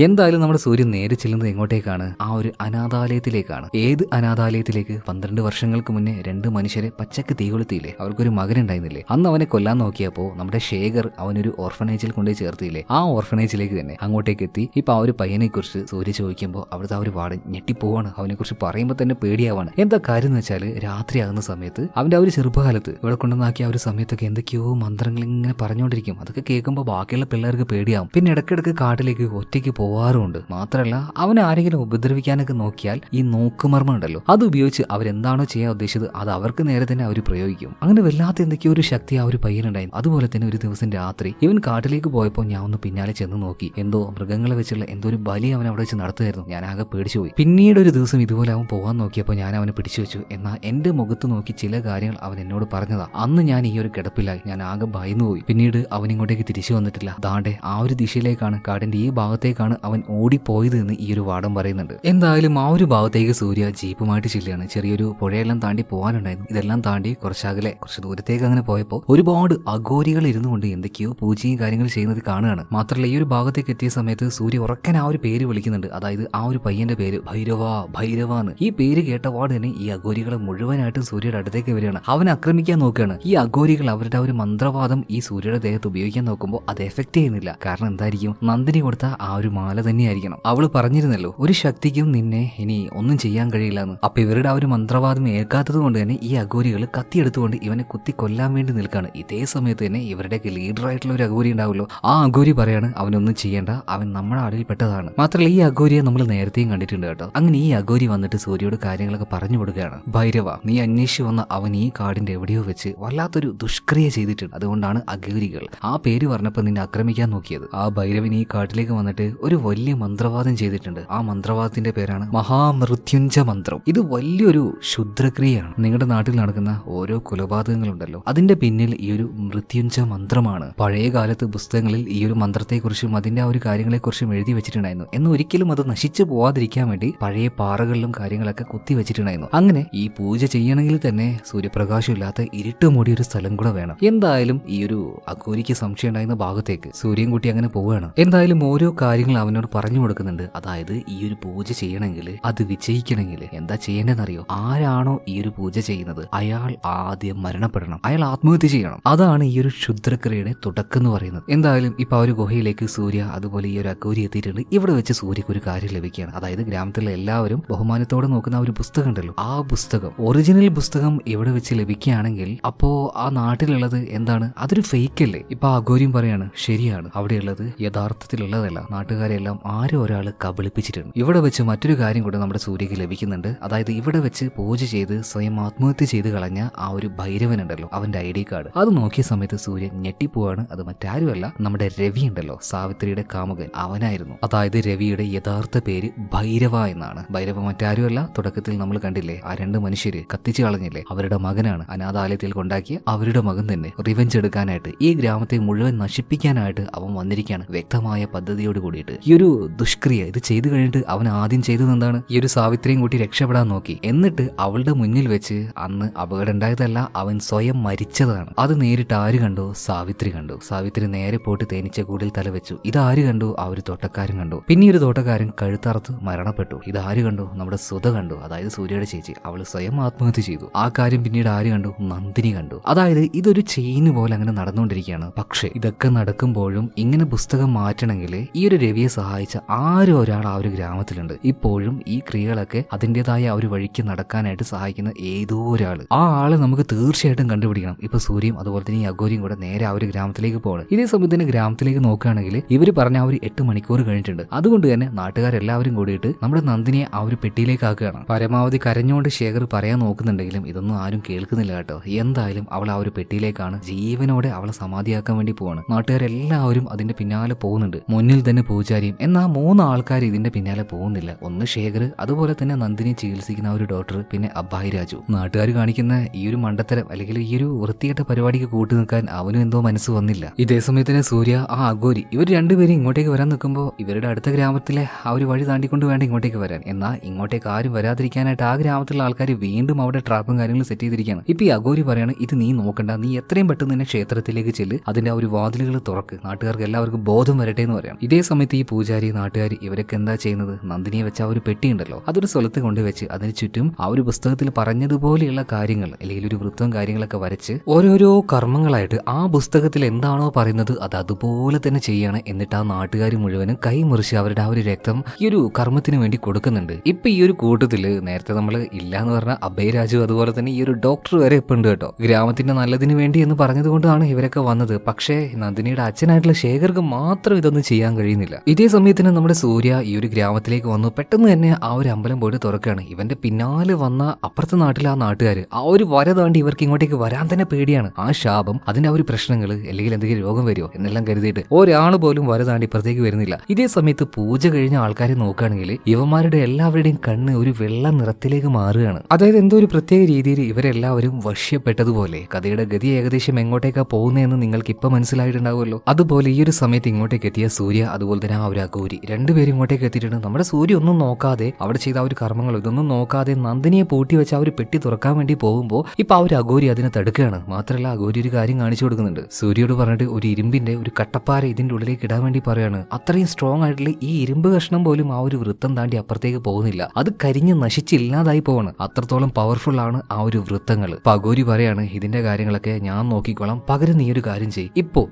എന്തായാലും നമ്മുടെ സൂര്യൻ നേരെ ചെല്ലുന്നത് എങ്ങോട്ടേക്കാണ്? ആ ഒരു അനാഥാലയത്തിലേക്കാണ്. ഏത് അനാഥാലയത്തിലേക്ക്? 12 വർഷങ്ങൾക്ക് മുന്നേ 2 മനുഷ്യരെ പച്ചക്ക് തീ കൊളുത്തിയില്ലേ, അവർക്കൊരു മകനുണ്ടായിരുന്നില്ലേ? അന്ന് അവനെ കൊല്ലാൻ നോക്കിയപ്പോ നമ്മുടെ ശേഖർ അവനൊരു ഓർഫനേജിൽ കൊണ്ടുപോയി ചേർത്തില്ലേ, ആ ഓർഫനേജിലേക്ക് തന്നെ അങ്ങോട്ടേക്ക് എത്തി. ഇപ്പൊ ആ ഒരു പയ്യനെ കുറിച്ച് സൂര്യ ചോദിക്കുമ്പോൾ അവിടുത്തെ ആ ഒരു വാർഡൻ ഞെട്ടിപ്പോവാണ്. അവനെ കുറിച്ച് പറയുമ്പോൾ തന്നെ പേടിയാവാണ്. എന്താ കാര്യം എന്ന് വെച്ചാൽ രാത്രിയാകുന്ന സമയത്ത് അവന്റെ ആ ഒരു ചെറുപ്പകാലത്ത് ഇവിടെ കൊണ്ടുവന്നാക്കിയ ആ ഒരു സമയത്തൊക്കെ എന്തൊക്കെയോ മന്ത്രങ്ങൾ ഇങ്ങനെ പറഞ്ഞുകൊണ്ടിരിക്കും. അതൊക്കെ കേൾക്കുമ്പോൾ ബാക്കിയുള്ള പിള്ളേർക്ക് പേടിയാവും. പിന്നെ ഇടയ്ക്കിടയ്ക്ക് കാട്ടിലേക്ക് ഒറ്റയ്ക്ക് പോവാറുമുണ്ട്. മാത്രമല്ല അവനെ ആരെങ്കിലും ഉപദ്രവിക്കാനൊക്കെ നോക്കിയാൽ ഈ നോക്കുമർമ്മം ഉണ്ടല്ലോ, അത് ഉപയോഗിച്ച് അവരെന്താണോ ചെയ്യാൻ ഉദ്ദേശിച്ചത് അത് അവർക്ക് നേരെ തന്നെ അവർ പ്രയോഗിക്കും. അങ്ങനെ വല്ലാത്ത എന്തൊക്കെയോ ഒരു ശക്തി ആ ഒരു പയ്യനുണ്ടായിരുന്നു. അതുപോലെ തന്നെ ഒരു ദിവസം രാത്രി ഇവൻ കാട്ടിലേക്ക് പോയപ്പോൾ ഞാൻ ഒന്ന് പിന്നാലെ ചെന്ന് നോക്കി. എന്തോ മൃഗങ്ങളെ വെച്ചുള്ള എന്തോ ഒരു ബലി അവൻ അവിടെ വെച്ച് നടത്തുമായിരുന്നു. ഞാൻ ആകെ പേടിച്ചു പോയി. പിന്നീട് ഒരു ദിവസം ഇതുപോലെ അവൻ പോകാൻ നോക്കിയപ്പോൾ ഞാൻ അവനെ പിടിച്ചു വെച്ചു. എന്നാൽ എന്റെ മുഖത്ത് നോക്കി ചില കാര്യങ്ങൾ അവൻ എന്നോട് പറഞ്ഞതാ. അന്ന് ഞാൻ ഈ ഒരു കിടപ്പിലായി. ഞാൻ ആകെ ഭയന്നു പോയി. പിന്നീട് അവൻ ഇങ്ങോട്ടേക്ക് തിരിച്ചു വന്നിട്ടില്ല. ദാണ്ടെ ആ ഒരു ദിശയിലേക്കാണ്, കാടിന്റെ ഈ ഭാഗത്തേക്കാണ് അവൻ ഓടിപ്പോയത് എന്ന് ഈ ഒരു വാർഡൻ പറയുന്നുണ്ട്. എന്തായാലും ആ ഒരു ഭാഗത്തേക്ക് സൂര്യ ജീപ്പുമായിട്ട് ചെല്ലുകയാണ്. ചെറിയൊരു പുഴയെല്ലാം താണ്ടി പോകാനുണ്ടായിരുന്നു. ഇതെല്ലാം താണ്ടി കുറച്ച് ദൂരത്തേക്ക് അങ്ങനെ പോയപ്പോൾ ഒരുപാട് അഘോരികൾ ഇരുന്നുകൊണ്ട് എന്തൊക്കെയോ പൂജയും കാര്യങ്ങൾ ചെയ്യുന്നത് കാണുകയാണ്. മാത്രമല്ല ഈ ഒരു ഭാഗത്തേക്ക് എത്തിയ സമയത്ത് സൂര്യ ഉറക്കൻ ആ ഒരു പേര് വിളിക്കുന്നുണ്ട്. അതായത് ആ ഒരു പയ്യന്റെ പേര് ഭൈരവ എന്ന്. ഈ പേര് കേട്ടപാട് തന്നെ ഈ അഘോരികളെ മുഴുവനായിട്ടും സൂര്യയുടെ അടുത്തേക്ക് വരികയാണ്. അവനെ ആക്രമിക്കാൻ നോക്കുകയാണ്. ഈ അഘോരികൾ അവരുടെ ആ ഒരു മന്ത്രവാദം ഈ സൂര്യയുടെ ദേഹത്ത് ഉപയോഗിക്കാൻ നോക്കുമ്പോൾ അത് എഫക്ട് ചെയ്യുന്നില്ല. കാരണം എന്തായിരിക്കും? നന്ദിനി കൊടുത്ത ആ ഒരു മാല തന്നെയായിരിക്കണം. അവള് പറഞ്ഞിരുന്നല്ലോ ഒരു ശക്തിക്കും നിന്നെ ഇനി ഒന്നും ചെയ്യാൻ കഴിയില്ല എന്ന്. അപ്പൊ ഇവരുടെ ആ ഒരു മന്ത്രവാദം ഏൽക്കാത്തത് കൊണ്ട് തന്നെ ഈ അഘോരികൾ കത്തിയെടുത്തുകൊണ്ട് ഇവനെ കുത്തി കൊല്ലാൻ വേണ്ടി നിൽക്കുകയാണ്. ഇതേ സമയത്ത് തന്നെ ഇവരുടെയൊക്കെ ലീഡർ ആയിട്ടുള്ള ഒരു അഘോരി ഉണ്ടാവുമല്ലോ, ആ അഘോരി പറയാണ് അവനൊന്നും ചെയ്യേണ്ട, അവൻ നമ്മുടെ ആടിൽ പെട്ടതാണ്. മാത്രമല്ല ഈ അഘോരിയെ നമ്മൾ നേരത്തെയും കണ്ടിട്ടുണ്ട് കേട്ടോ. അങ്ങനെ ഈ അഘോരി വന്നിട്ട് സൂര്യയോട് കാര്യങ്ങളൊക്കെ പറഞ്ഞു കൊടുക്കുകയാണ്. ഭൈരവ, നീ അന്വേഷിച്ചു വന്ന അവൻ ഈ കാടിന്റെ എവിടെയോ വെച്ച് വല്ലാത്ത വല്ലാത്തൊരു ദുഷ്ക്രിയ ചെയ്തിട്ടുണ്ട്. അതുകൊണ്ടാണ് അഘോരികൾ ആ പേര് പറഞ്ഞപ്പോൾ നിന്നെ ആക്രമിക്കാൻ നോക്കിയത്. ആ ഭൈരവൻ ഈ കാട്ടിലേക്ക് വന്നിട്ട് ഒരു വലിയ മന്ത്രവാദം ചെയ്തിട്ടുണ്ട്. ആ മന്ത്രവാദത്തിന്റെ പേരാണ് മഹാമൃത്യുഞ്ജ മന്ത്രം. ഇത് വലിയൊരു ക്ഷുദ്രക്രിയയാണ്. നിങ്ങളുടെ നാട്ടിൽ നടക്കുന്ന ഓരോ കൊലപാതകങ്ങളുണ്ടല്ലോ, അതിന്റെ പിന്നിൽ ഈ ഒരു മൃത്യുഞ്ജ മന്ത്രമാണ്. പഴയ കാലത്ത് പുസ്തകങ്ങളിൽ ഈ ഒരു മന്ത്രത്തെക്കുറിച്ചും അതിന്റെ ആ ഒരു കാര്യങ്ങളെക്കുറിച്ചും എഴുതി വെച്ചിട്ടുണ്ടായിരുന്നു. എന്ന് ഒരിക്കലും അത് നശിച്ചു പോവാതിരിക്കാൻ വേണ്ടി പഴയ പാറകളിലും കാര്യങ്ങളൊക്കെ കുത്തി വെച്ചിട്ടുണ്ടായിരുന്നു. അങ്ങനെ ഈ പൂജ ചെയ്യണമെങ്കിൽ തന്നെ സൂര്യപ്രകാശം ഇല്ലാത്ത ഇരുട്ട് മൂടിയ ഒരു സ്ഥലം കൂടെ വേണം. എന്തായാലും ഈ ഒരു അഘോരിക്ക് സംശയം ഉണ്ടായിരുന്ന ഭാഗത്തേക്ക് സൂര്യൻ കുട്ടി അങ്ങനെ പോവുകയാണ്. എന്തായാലും ഓരോ കാര്യങ്ങൾ അവനോട് പറഞ്ഞു കൊടുക്കുന്നുണ്ട്. അതായത് ഈ ഒരു പൂജ ചെയ്യണമെങ്കിൽ, അത് വിജയിക്കണമെങ്കിൽ എന്താ ചെയ്യേണ്ടതെന്നറിയോ? ആരാണോ ഈ ഒരു പൂജ ചെയ്യുന്നത് അയാൾ ആദ്യം മരണപ്പെടണം, അയാൾ ആത്മഹത്യ ചെയ്യണം. അതാണ് ഈ ഒരു ക്ഷുദ്രക്രിയയുടെ തുടക്കം എന്ന് പറയുന്നത്. എന്തായാലും ഇപ്പൊ ആ ഒരു ഗുഹയിലേക്ക് സൂര്യ അതുപോലെ ഈ ഒരു അഘോരി എത്തിയിട്ടുണ്ട്. ഇവിടെ വെച്ച് സൂര്യക്ക് ഒരു കാര്യം ലഭിക്കുകയാണ്. അതായത് ഗ്രാമത്തിലെ എല്ലാവരും ബഹുമാനത്തോടെ നോക്കുന്ന ആ ഒരു പുസ്തകം ഉണ്ടല്ലോ, ആ പുസ്തകം, ഒറിജിനൽ പുസ്തകം ഇവിടെ വെച്ച് ലഭിക്കുകയാണെങ്കിൽ അപ്പോ ആ നാട്ടിലുള്ളത് എന്താണ്? അതൊരു ഫേക്ക് അല്ലേ? ഇപ്പൊ ആ അഘോരിയും പറയാണ്, ശരിയാണ്, അവിടെയുള്ളത് യഥാർത്ഥത്തിലുള്ളതല്ല, നാട്ടുകാരെല്ലാം ആരും ഒരാൾ കബളിപ്പിച്ചിട്ടുണ്ട്. ഇവിടെ വെച്ച് മറ്റൊരു കാര്യം കൂടെ നമ്മുടെ സൂര്യക്ക് ലഭിക്കുന്നുണ്ട്. അതായത് ഇവിടെ വെച്ച് പൂജ ചെയ്ത് സ്വയം ആത്മഹത്യ ചെയ്ത് കളഞ്ഞ ആ ഒരു ഭൈരവൻ ഉണ്ടല്ലോ, അവന്റെ ID കാർഡ്. അത് നോക്കിയ സമയത്ത് സൂര്യൻ ഞെട്ടിപ്പോവാണ്. അത് മറ്റാരുമല്ല, നമ്മുടെ രവി ഉണ്ടല്ലോ, സാവിത്രിയുടെ കാമുകൻ, അവനായിരുന്നു. അതായത് രവിയുടെ യഥാർത്ഥ പേര് ഭൈരവ എന്നാണ്. ഭൈരവ മറ്റാരുമല്ല, തുടക്കത്തിൽ നമ്മൾ കണ്ടില്ലേ ആ 2 മനുഷ്യര് കത്തിച്ചു കളഞ്ഞില്ലേ, അവരുടെ മകനാണ്. അനാഥാലയത്തിൽ കൊണ്ടാക്കിയ അവരുടെ മകൻ തന്നെ റിവെഞ്ച് എടുക്കാനായിട്ട്, ഈ ഗ്രാമത്തെ മുഴുവൻ നശിപ്പിക്കാനായിട്ട് അവൻ വന്നിരിക്കുകയാണ് വ്യക്തമായ പദ്ധതിയോട് കൂടിയിട്ട്. ഈ ഒരു ദുഷ്ക്രിയ ഇത് ചെയ്തു കഴിഞ്ഞിട്ട് അവൻ ആദ്യം ചെയ്തത് എന്താണ്? ഈ ഒരു സാവിത്രിയും കൂട്ടി രക്ഷപ്പെടാൻ നോക്കി. എന്നിട്ട് അവളുടെ മുന്നിൽ വെച്ച് അന്ന് അപകടം ഉണ്ടായതല്ല, അവൻ സ്വയം മരിച്ചതാണ്. അത് നേരിട്ട് ആര് കണ്ടു? സാവിത്രി കണ്ടു. സാവിത്രി നേരെ പോയിട്ട് തേനീച്ച കൂടിൽ തലവെച്ചു. ഇതാര് കണ്ടു? ആ ഒരു തോട്ടക്കാരൻ കണ്ടു. പിന്നെ ഒരു തോട്ടക്കാരൻ കഴുത്തറുത്ത് മരണപ്പെട്ടു. ഇതാര് കണ്ടു? നമ്മുടെ സുധ കണ്ടു, അതായത് സൂര്യയുടെ ചേച്ചി. അവള് സ്വയം ആത്മഹത്യ ചെയ്തു. ആ കാര്യം പിന്നീട് ആര് കണ്ടു? നന്ദിനി കണ്ടു. അതായത് ഇതൊരു ചെയിന് പോലെ അങ്ങനെ നടന്നുകൊണ്ടിരിക്കുകയാണ്. പക്ഷെ ഇതൊക്കെ നടക്കുമ്പോഴും ഇങ്ങനെ പുസ്തകം മാറ്റണമെങ്കിൽ ഈ ഒരു രവിയെ സഹായിച്ച ആരും ഒരാൾ ആ ഒരു ഗ്രാമത്തിലുണ്ട്. ഇപ്പോഴും ഈ ക്രിയകളൊക്കെ അതിൻ്റെതായ ആ ഒരു വഴിക്ക് നടക്കാനായിട്ട് സഹായിക്കുന്ന ഏതോ ഒരാള്, ആ ആളെ നമുക്ക് തീർച്ചയായിട്ടും കണ്ടുപിടിക്കണം. ഇപ്പൊ സൂര്യയും അതുപോലെ തന്നെ ഈ അഘോരിയും കൂടെ നേരെ ആ ഒരു ഗ്രാമത്തിലേക്ക് പോകണം. ഇതേ സമയത്ത് തന്നെ ഗ്രാമത്തിലേക്ക് നോക്കുകയാണെങ്കിൽ ഇവര് പറഞ്ഞ ആ ഒരു 8 മണിക്കൂർ കഴിഞ്ഞിട്ടുണ്ട്. അതുകൊണ്ട് തന്നെ നാട്ടുകാരെല്ലാവരും കൂടിയിട്ട് നമ്മുടെ നന്ദിനിയെ ആ ഒരു പെട്ടിയിലേക്ക് ആക്കുകയാണ്. പരമാവധി കരഞ്ഞുകൊണ്ട് ശേഖർ പറയാൻ നോക്കുന്നുണ്ടെങ്കിലും ഇതൊന്നും ആരും കേൾക്കുന്നില്ല കേട്ടോ. എന്തായാലും അവൾ ആ ഒരു പെട്ടിയിലേക്കാണ് ജീവനോടെ അവളെ സമാധിയാക്കാൻ വേണ്ടി പോവാണ്. നാട്ടുകാരെല്ലാവരും അതിന്റെ പിന്നാലെ പോകുന്നുണ്ട്. മുന്നിൽ തന്നെ പൂജാരിയും. എന്നാൽ 3 ആൾക്കാർ ഇതിന്റെ പിന്നാലെ പോകുന്നില്ല. ഒന്ന് ശേഖർ, അതുപോലെ തന്നെ നന്ദിനി ചികിത്സിക്കുന്ന ആ ഒരു ഡോക്ടർ, പിന്നെ അബ്ബായി രാജു. നാട്ടുകാർ കാണിക്കുന്ന ഈ ഒരു മണ്ടത്തരം അല്ലെങ്കിൽ ഈ ഒരു വൃത്തികെട്ട പരിപാടിക്ക് കൂട്ടു നിൽക്കാൻ അവനും എന്തോ മനസ്സ് വന്നില്ല. ഇതേ സമയത്ത് തന്നെ സൂര്യ, ആ അഘോരി, ഇവർ രണ്ടുപേരും ഇങ്ങോട്ടേക്ക് വരാൻ നിൽക്കുമ്പോൾ ഇവരുടെ അടുത്ത ഗ്രാമത്തിലെ ആ ഒരു വഴി താണ്ടിക്കൊണ്ട് വേണ്ട ഇങ്ങോട്ടേക്ക് വരാൻ. എന്നാൽ ഇങ്ങോട്ടേക്ക് ആരും വരാതിരിക്കാനായിട്ട് ആ ഗ്രാമത്തിലുള്ള ആൾക്കാർ വീണ്ടും അവിടെ ട്രാപ്പും കാര്യങ്ങളും സെറ്റ് ചെയ്തിരിക്കുകയാണ്. ഇപ്പൊ ഈ അഘോരി പറയാണ്, ഇത് നീ നോക്കണ്ട, നീ എത്രയും പെട്ടെന്ന് തന്നെ ക്ഷേത്രത്തിലേക്ക് ചെല്ല്, അതിന്റെ ആ ഒരു വാതിലുകൾ തുറക്ക്, നാട്ടുകാർക്ക് എല്ലാവർക്കും ബോധം വരട്ടെ എന്ന് പറയാം. ഇതേ സമയത്ത് ഈ പൂജാരി, നാട്ടുകാർ ഇവരൊക്കെ എന്താ ചെയ്യുന്നത്? നന്ദിനിയെ വെച്ച ആ ഒരു പെട്ടി ഉണ്ടല്ലോ, അതൊരു സ്ഥലത്ത് കൊണ്ടുവച്ച് അതിന് ചുറ്റും ആ ഒരു പുസ്തകത്തിൽ പറഞ്ഞതുപോലെയുള്ള കാര്യങ്ങൾ അല്ലെങ്കിൽ ഒരു വൃത്തവും കാര്യങ്ങളൊക്കെ വരച്ച് ഓരോരോ കർമ്മങ്ങളായിട്ട് ആ പുസ്തകത്തിൽ എന്താണോ പറയുന്നത് അത് അതുപോലെ തന്നെ ചെയ്യാണ്. എന്നിട്ട് ആ നാട്ടുകാർ മുഴുവനും കൈമുറിച്ച് അവരുടെ ആ ഒരു രക്തം ഈ ഒരു കർമ്മത്തിന് വേണ്ടി കൊടുക്കുന്നുണ്ട്. ഇപ്പൊ ഈ ഒരു കൂട്ടത്തില് നേരത്തെ നമ്മൾ ഇല്ലാന്ന് പറഞ്ഞ അഭയരാജു അതുപോലെ തന്നെ ഈ ഒരു ഡോക്ടർ വരെ ഇപ്പൊ ഉണ്ട് കേട്ടോ. ഗ്രാമത്തിന്റെ നല്ലതിന് വേണ്ടി എന്ന് പറഞ്ഞതുകൊണ്ടാണ് ഇവരൊക്കെ വന്നത്. പക്ഷേ നന്ദിനിയുടെ അച്ഛനായിട്ടുള്ള ശേഖർക്ക് മാത്രം ഇതൊന്നും ചെയ്യാൻ കഴിയുന്നില്ല. ഇതേ സമയത്തിന് നമ്മുടെ സൂര്യ ഈ ഒരു ഗ്രാമത്തിലേക്ക് വന്നു. പെട്ടെന്ന് തന്നെ ആ ഒരു അമ്പലം പോയിട്ട് തുറക്കുകയാണ്. ഇവന്റെ പിന്നാലെ വന്ന അപ്പുറത്തെ നാട്ടിലെ ആ നാട്ടുകാര് ആ ഒരു വര താണ്ടി ഇവർക്ക് ഇങ്ങോട്ടേക്ക് വരാൻ തന്നെ പേടിയാണ്. ആ ശാപം, അതിന്റെ ആ ഒരു പ്രശ്നങ്ങൾ അല്ലെങ്കിൽ എന്തെങ്കിലും രോഗം വരുമോ എന്നെല്ലാം കരുതിയിട്ട് ഒരാൾ പോലും വര താണ്ടി ഇപ്പുറത്തേക്ക് വരുന്നില്ല. ഇതേ സമയത്ത് പൂജ കഴിഞ്ഞ ആൾക്കാരെ നോക്കുകയാണെങ്കിൽ ഇവന്മാരുടെ എല്ലാവരുടെയും കണ്ണ് ഒരു വെള്ള നിറത്തിലേക്ക് മാറുകയാണ്. അതായത് എന്തോ ഒരു പ്രത്യേക രീതിയിൽ ഇവരെല്ലാവരും വശ്യപ്പെട്ടതുപോലെ. കഥയുടെ ഗതി ഏകദേശം എങ്ങോട്ടേക്കാ പോകുന്നതെന്ന് നിങ്ങൾക്ക് ഇപ്പൊ മനസ്സിലായിട്ടുണ്ടാവുമല്ലോ. അതുപോലെ ഈ ഒരു സമയത്ത് ഇങ്ങോട്ടേക്ക് എത്തിയ സൂര്യ അതുപോലെ തന്നെ ആ ഒരു അഘോരി രണ്ടുപേരും ഇങ്ങോട്ടേക്ക് എത്തിയിട്ടുണ്ട്. നമ്മുടെ സൂര്യ ഒന്നും നോക്കാതെ അവിടെ ചെയ്ത ആ ഒരു കർമ്മങ്ങൾ ഇതൊന്നും നോക്കാതെ നന്ദിനിയെ പൂട്ടി വെച്ച് ആ ഒരു പെട്ടി തുറക്കാൻ വേണ്ടി പോകുമ്പോൾ ഇപ്പൊ ആ ഒരു അഘോരി അതിനെ തടുക്കുകയാണ്. മാത്രമല്ല അഘോരി ഒരു കാര്യം കാണിച്ചു കൊടുക്കുന്നുണ്ട്. സൂര്യയോട് പറഞ്ഞിട്ട് ഒരു ഇരുമ്പിന്റെ ഒരു കട്ടപ്പാര ഇതിന്റെ ഉള്ളിലേക്ക് ഇടാൻ വേണ്ടി പറയാണ്. അത്രയും സ്ട്രോങ് ആയിട്ടുള്ള ഈ ഇരുമ്പ് കഷ്ണം പോലും ആ ഒരു വൃത്തം താണ്ടി അപ്പുറത്തേക്ക് പോകുന്നില്ല. അത് കരിഞ്ഞ് നശിച്ചില്ലാതായി പോവാണ്. അത്രത്തോളം പവർഫുൾ ആണ് ആ ഒരു വൃത്തങ്ങൾ. അഘോരി പറയാണ്, ഇതിന്റെ കാര്യങ്ങളൊക്കെ ഞാൻ നോക്കിക്കോളാം, പകരം നീ ഒരു കാര്യം ചെയ്യും.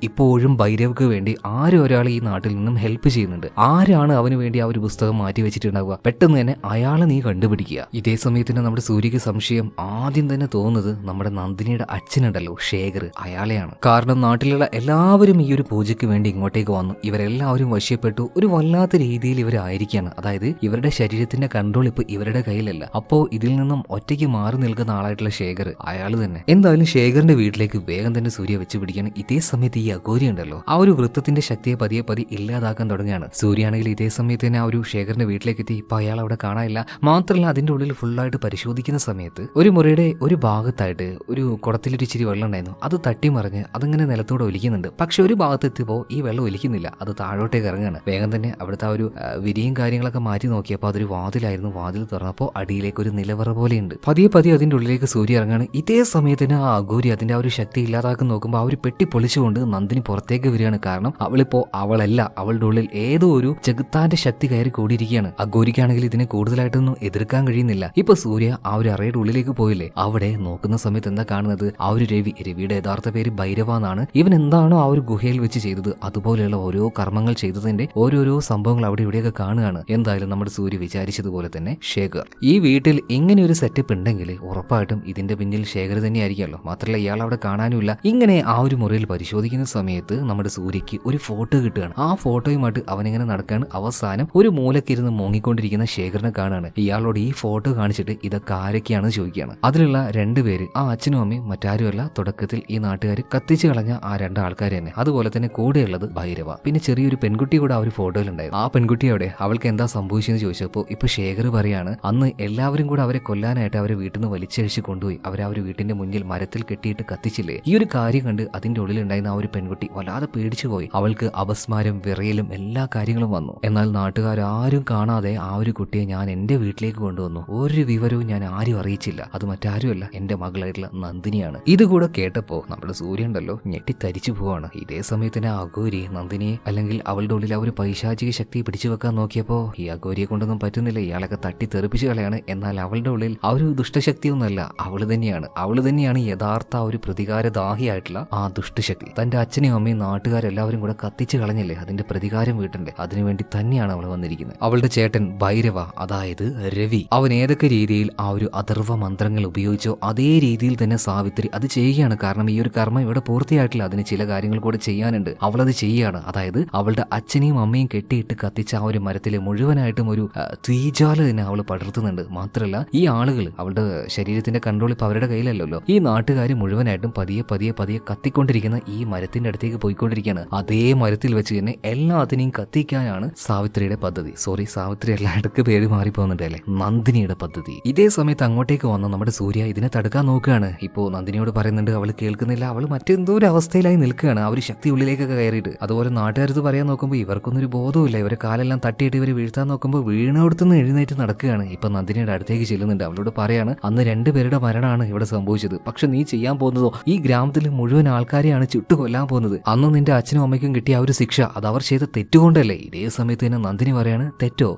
ഇപ്പോഴും ഭൈരവ്ക്ക് വേണ്ടി ആരും ഒരാൾ ഈ നാട്ടിൽ നിന്നും ഹെൽപ്പ് ചെയ്യുന്നുണ്ട്. ആരാണ് അവന് വേണ്ടി ആ ഒരു പുസ്തകം മാറ്റി വെച്ചിട്ടുണ്ടാവുക? പെട്ടെന്ന് തന്നെ അയാളെ നീ കണ്ടുപിടിക്കുക. ഇതേ സമയത്തിന് നമ്മുടെ സൂര്യക്ക് സംശയം ആദ്യം തന്നെ തോന്നുന്നത് നമ്മുടെ നന്ദിനിയുടെ അച്ഛനുണ്ടല്ലോ ശേഖർ, അയാളെയാണ്. കാരണം നാട്ടിലുള്ള എല്ലാവരും ഈ ഒരു പൂജയ്ക്ക് വേണ്ടി ഇങ്ങോട്ടേക്ക് വന്നു. ഇവരെല്ലാവരും വശ്യപ്പെട്ടു. ഒരു വല്ലാത്ത രീതിയിൽ ഇവരായിരിക്കുകയാണ്. അതായത് ഇവരുടെ ശരീരത്തിന്റെ കൺട്രോൾ ഇപ്പൊ ഇവരുടെ കയ്യിലല്ല. അപ്പോ ഇതിൽ നിന്നും ഒറ്റയ്ക്ക് മാറി നിൽക്കുന്ന ആളായിട്ടുള്ള ശേഖർ, അയാൾ തന്നെ. എന്തായാലും ശേഖറിന്റെ വീട്ടിലേക്ക് വേഗം തന്നെ സൂര്യ വെച്ച് പിടിക്കുകയാണ്. ഇതേ സമയത്ത് ഈ അഘോരി ഉണ്ടല്ലോ ആ ഒരു വൃത്തത്തിന്റെ ശക്തിയെ പതിയെ ഇല്ലാതാക്കാൻ തുടങ്ങുകയാണ്. സൂര്യാണെങ്കിൽ ഇതേ സമയത്ത് തന്നെ ആ ഒരു ശേഖറിന്റെ വീട്ടിലേക്ക് എത്തി. ഇപ്പൊ അയാൾ അവിടെ കാണാനില്ല. മാത്രമല്ല അതിന്റെ ഉള്ളിൽ ഫുള്ളായിട്ട് പരിശോധിക്കുന്ന സമയത്ത് ഒരു മുറിയുടെ ഒരു ഭാഗത്തായിട്ട് ഒരു കുടത്തിലൊരു ഇച്ചിരി വെള്ളം ഉണ്ടായിരുന്നു. അത് തട്ടിമറിഞ്ഞ് അതിങ്ങനെ നിലത്തോടെ ഒലിക്കുന്നുണ്ട്. പക്ഷെ ഒരു ഭാഗത്ത് എത്തിയപ്പോൾ ഈ വെള്ളം ഒലിക്കുന്നില്ല, അത് താഴോട്ടേക്ക് ഇറങ്ങുകയാണ്. വേഗം തന്നെ അവിടുത്തെ ആ ഒരു വിരിയും കാര്യങ്ങളൊക്കെ മാറ്റി നോക്കിയപ്പോൾ അതൊരു വാതിലായിരുന്നു. വാതിൽ തുറന്നപ്പോൾ അടിയിലേക്ക് ഒരു നിലവറ പോലെയുണ്ട്. പതിയെ അതിന്റെ ഉള്ളിലേക്ക് സൂര്യ ഇറങ്ങാണ്. ഇതേ സമയത്തിന് ആ അഘോരി അതിന്റെ ആ ഒരു ശക്തി ഇല്ലാതാക്കി നോക്കുമ്പോൾ ആ ഒരു പെട്ടി പൊളിച്ചുകൊണ്ട് നന്ദിനി പുറത്തേക്ക് വരികയാണ്. കാരണം അവളിപ്പോ അവളല്ല, അവളുടെ ഉള്ളിൽ ഏതോ ഒരു ചെകുത്താന്റെ ശക്തി കയറി കൂടിയിരിക്കുകയാണ്. അഘോരിക്കാണെങ്കിൽ ഇതിനെ കൂടുതലായിട്ടൊന്നും എതിർക്കാൻ കഴിയുന്നില്ല. ഇപ്പൊ സൂര്യ ആ ഒരു അറയുടെ ഉള്ളിലേക്ക് പോയില്ലേ, അവിടെ നോക്കുന്ന സമയത്ത് എന്താ കാണുന്നത്, ആ ഒരു രവിയുടെ യഥാർത്ഥ പേര് ഭൈരവ എന്നാണ്. ഇവൻ എന്താണോ ആ ഒരു ഗുഹയിൽ വെച്ച് ചെയ്തത് അതുപോലെയുള്ള ഓരോ കർമ്മങ്ങൾ ചെയ്തതിന്റെ ഓരോരോ സംഭവങ്ങൾ അവിടെ ഇവിടെയൊക്കെ കാണുകയാണ്. എന്തായാലും നമ്മുടെ സൂര്യ വിചാരിച്ചതുപോലെ തന്നെ ശേഖർ ഈ വീട്ടിൽ ഇങ്ങനെ ഒരു സെറ്റപ്പ് ഉണ്ടെങ്കിൽ ഉറപ്പായിട്ടും ഇതിന്റെ പിന്നിൽ ശേഖർ തന്നെയായിരിക്കുമല്ലോ. മാത്രമല്ല ഇയാൾ അവിടെ കാണാനുമില്ല. ഇങ്ങനെ ആ ഒരു മുറിയിൽ പരിശോധിക്കുന്ന സമയത്ത് നമ്മുടെ സൂര്യക്ക് ഒരു ഫോട്ടോ കിട്ടുകയാണ്. ആ ഫോട്ടോയുമായിട്ട് അവനിങ്ങനെ നടക്കാണ്. അവസാനം ഒരു മൂലക്കിരുന്ന് മുങ്ങിക്കൊണ്ടിരിക്കുന്ന ശേഖറിനെ കാണാണ്. ഇയാളോട് ഈ ഫോട്ടോ കാണിച്ചിട്ട് ഇതൊക്കെ ആരൊക്കെയാണെന്ന് ചോദിക്കുകയാണ്. അതിലുള്ള രണ്ടുപേര് ആ അച്ഛനും അമ്മയും മറ്റാരുമല്ല, തുടക്കത്തിൽ ഈ നാട്ടുകാർ കത്തിച്ചു കളഞ്ഞ ആ രണ്ടാൾക്കാർ തന്നെ. അതുപോലെ തന്നെ കൂടെയുള്ളത് ഭൈരവ. പിന്നെ ചെറിയൊരു പെൺകുട്ടി കൂടെ ആ ഒരു ഫോട്ടോയിലുണ്ടായിരുന്നു. ആ പെൺകുട്ടി അവിടെ അവൾക്ക് എന്താ സംഭവിച്ചെന്ന് ചോദിച്ചപ്പോൾ ഇപ്പൊ ശേഖർ പറയാണ്, അന്ന് എല്ലാവരും കൂടെ അവരെ കൊല്ലാനായിട്ട് അവരെ വീട്ടിൽ നിന്ന് വലിച്ചഴിച്ച് കൊണ്ടുപോയി അവരെ ആ ഒരു വീട്ടിന്റെ മുന്നിൽ മരത്തിൽ കെട്ടിയിട്ട് കത്തിച്ചില്ലേ. ഈ ഒരു കാര്യം കണ്ട് അതിന്റെ ഉള്ളിലുണ്ടായിരുന്ന ആ ഒരു പെൺകുട്ടി വല്ലാതെ പേടിച്ചു പോയി. അവൾക്ക് അപസ്മാരം, വിറയലും എല്ലാ കാര്യങ്ങളും വന്നു. എന്നാൽ നാട്ടുകാരും കാണാതെ ആ ഒരു കുട്ടിയെ ഞാൻ എന്റെ വീട്ടിലേക്ക് കൊണ്ടുവന്നു. ഒരു വിവരവും ഞാൻ ആരും അറിയിച്ചില്ല. അത് മറ്റാരുമല്ല, എന്റെ മകളായിട്ടുള്ള നന്ദിനിയാണ്. ഇതുകൂടെ കേട്ടപ്പോ നമ്മുടെ സൂര്യ ഉണ്ടല്ലോ ഞെട്ടിത്തരിച്ചു പോവാണ്. ഇതേ സമയത്ത് ആ അഘോരി നന്ദിനിയെ അല്ലെങ്കിൽ അവളുടെ ഉള്ളിൽ ആ ഒരു പൈശാചിക ശക്തി പിടിച്ചു വെക്കാൻ നോക്കിയപ്പോ ഈ അഘോരിയെ കൊണ്ടൊന്നും പറ്റുന്നില്ല. ഇയാളൊക്കെ തട്ടി തെറിപ്പിച്ചു കളയാണ്. എന്നാൽ അവളുടെ ഉള്ളിൽ ആ ഒരു ദുഷ്ടശക്തിയൊന്നുമല്ല, അവള് തന്നെയാണ് യഥാർത്ഥ ആ ഒരു പ്രതികാരദാഹിയായിട്ടുള്ള ആ ദുഷ്ടശക്തി. തന്റെ അച്ഛനെയും അമ്മയും നാട്ടുകാരെല്ലാവരും കൂടെ കത്തിച്ചു കളഞ്ഞില്ലേ, അതിന്റെ പ്രതികാരം വീട്ടണ്ടേ, അതിനുവേണ്ടി തന്നെയാണ് അവൾ വന്നിരിക്കുന്നത്. അവളുടെ ചേട്ടൻ ഭൈരവ, അതായത് രവി, അവൻ ഏതൊക്കെ രീതിയിൽ ആ ഒരു അഥർവ മന്ത്രങ്ങൾ ഉപയോഗിച്ചോ അതേ രീതിയിൽ തന്നെ സാവിത്രി അത് ചെയ്യുകയാണ്. കാരണം ഈ ഒരു കർമ്മം ഇവിടെ പൂർത്തിയായിട്ടില്ല, അതിന് ചില കാര്യങ്ങൾ കൂടെ ചെയ്യാനുണ്ട്. അവളത് ചെയ്യുകയാണ്. അതായത് അവളുടെ അച്ഛനെയും അമ്മയും കെട്ടിയിട്ട് കത്തിച്ച ആ ഒരു മരത്തിൽ മുഴുവനായിട്ടും ഒരു തീജ്വാല തന്നെ അവൾ പടർത്തുന്നുണ്ട്. മാത്രമല്ല ഈ ആളുകൾ അവളുടെ ശരീരത്തിന്റെ കൺട്രോൾ ഇപ്പൊ അവരുടെ കയ്യിലല്ലോ. ഈ നാട്ടുകാർ മുഴുവനായിട്ടും പതിയെ കത്തിക്കൊണ്ടിരിക്കുന്ന ഈ മരത്തിന്റെ അടുത്തേക്ക് പോയിക്കൊണ്ടിരിക്കുകയാണ്. അതേ മരത്തിൽ വെച്ച് തന്നെ എല്ലാത്തിനെയും കത്തിക്കാനാണ് സാവിത്രിയുടെ പദ്ധതി. സോറി, സാവിത്രി അല്ല, ഇടയ്ക്ക് പേര് മാറിപ്പോകുന്നുണ്ട് അല്ലേ, നന്ദിനിയുടെ പദ്ധതി. ഇതേ സമയത്ത് അങ്ങോട്ടേക്ക് വന്ന നമ്മുടെ സൂര്യ ഇതിനെ തടുക്കാൻ നോക്കുകയാണ്. ഇപ്പോ നന്ദിനിയോട് പറയുന്നുണ്ട്, അവൾ കേൾക്കുന്നില്ല, അവൾ മറ്റെന്തോ ഒരു അവസ്ഥയിലായി നിൽക്കുകയാണ്, ആ ഒരു ശക്തി ഉള്ളിലേക്കൊക്കെ കയറിയിട്ട്. അതുപോലെ നാട്ടുകാരത് പറയാൻ നോക്കുമ്പോൾ ഇവർക്കൊന്നും ഒരു ബോധവുമില്ല. ഇവരെ കാലെല്ലാം തട്ടിയിട്ട് ഇവർ വീഴ്ത്താൻ നോക്കുമ്പോൾ വീണോടത്തുനിന്ന് എഴുന്നേറ്റ് നടക്കുകയാണ്. ഇപ്പൊ നന്ദിനിയുടെ അടുത്തേക്ക് ചെല്ലുന്നുണ്ട്. അവളോട് പറയാണ്, അന്ന് രണ്ടുപേരുടെ മരണമാണ് ഇവിടെ സംഭവിച്ചത്. പക്ഷെ നീ ചെയ്യാൻ പോകുന്നതോ ഈ ഗ്രാമത്തിൽ മുഴുവൻ ആൾക്കാരെയാണ് ചുട്ടുകൊല്ലാൻ പോകുന്നത്. അന്ന് നിന്റെ അച്ഛനും അമ്മയ്ക്കും കിട്ടിയ ആ ഒരു ശിക്ഷ അത് അവർ ചെയ്ത തെറ്റുകൊണ്ടല്ലേ. ഇതേ സമയത്ത് തന്നെ നന്ദിനി പറയാണ്, തെറ്റോ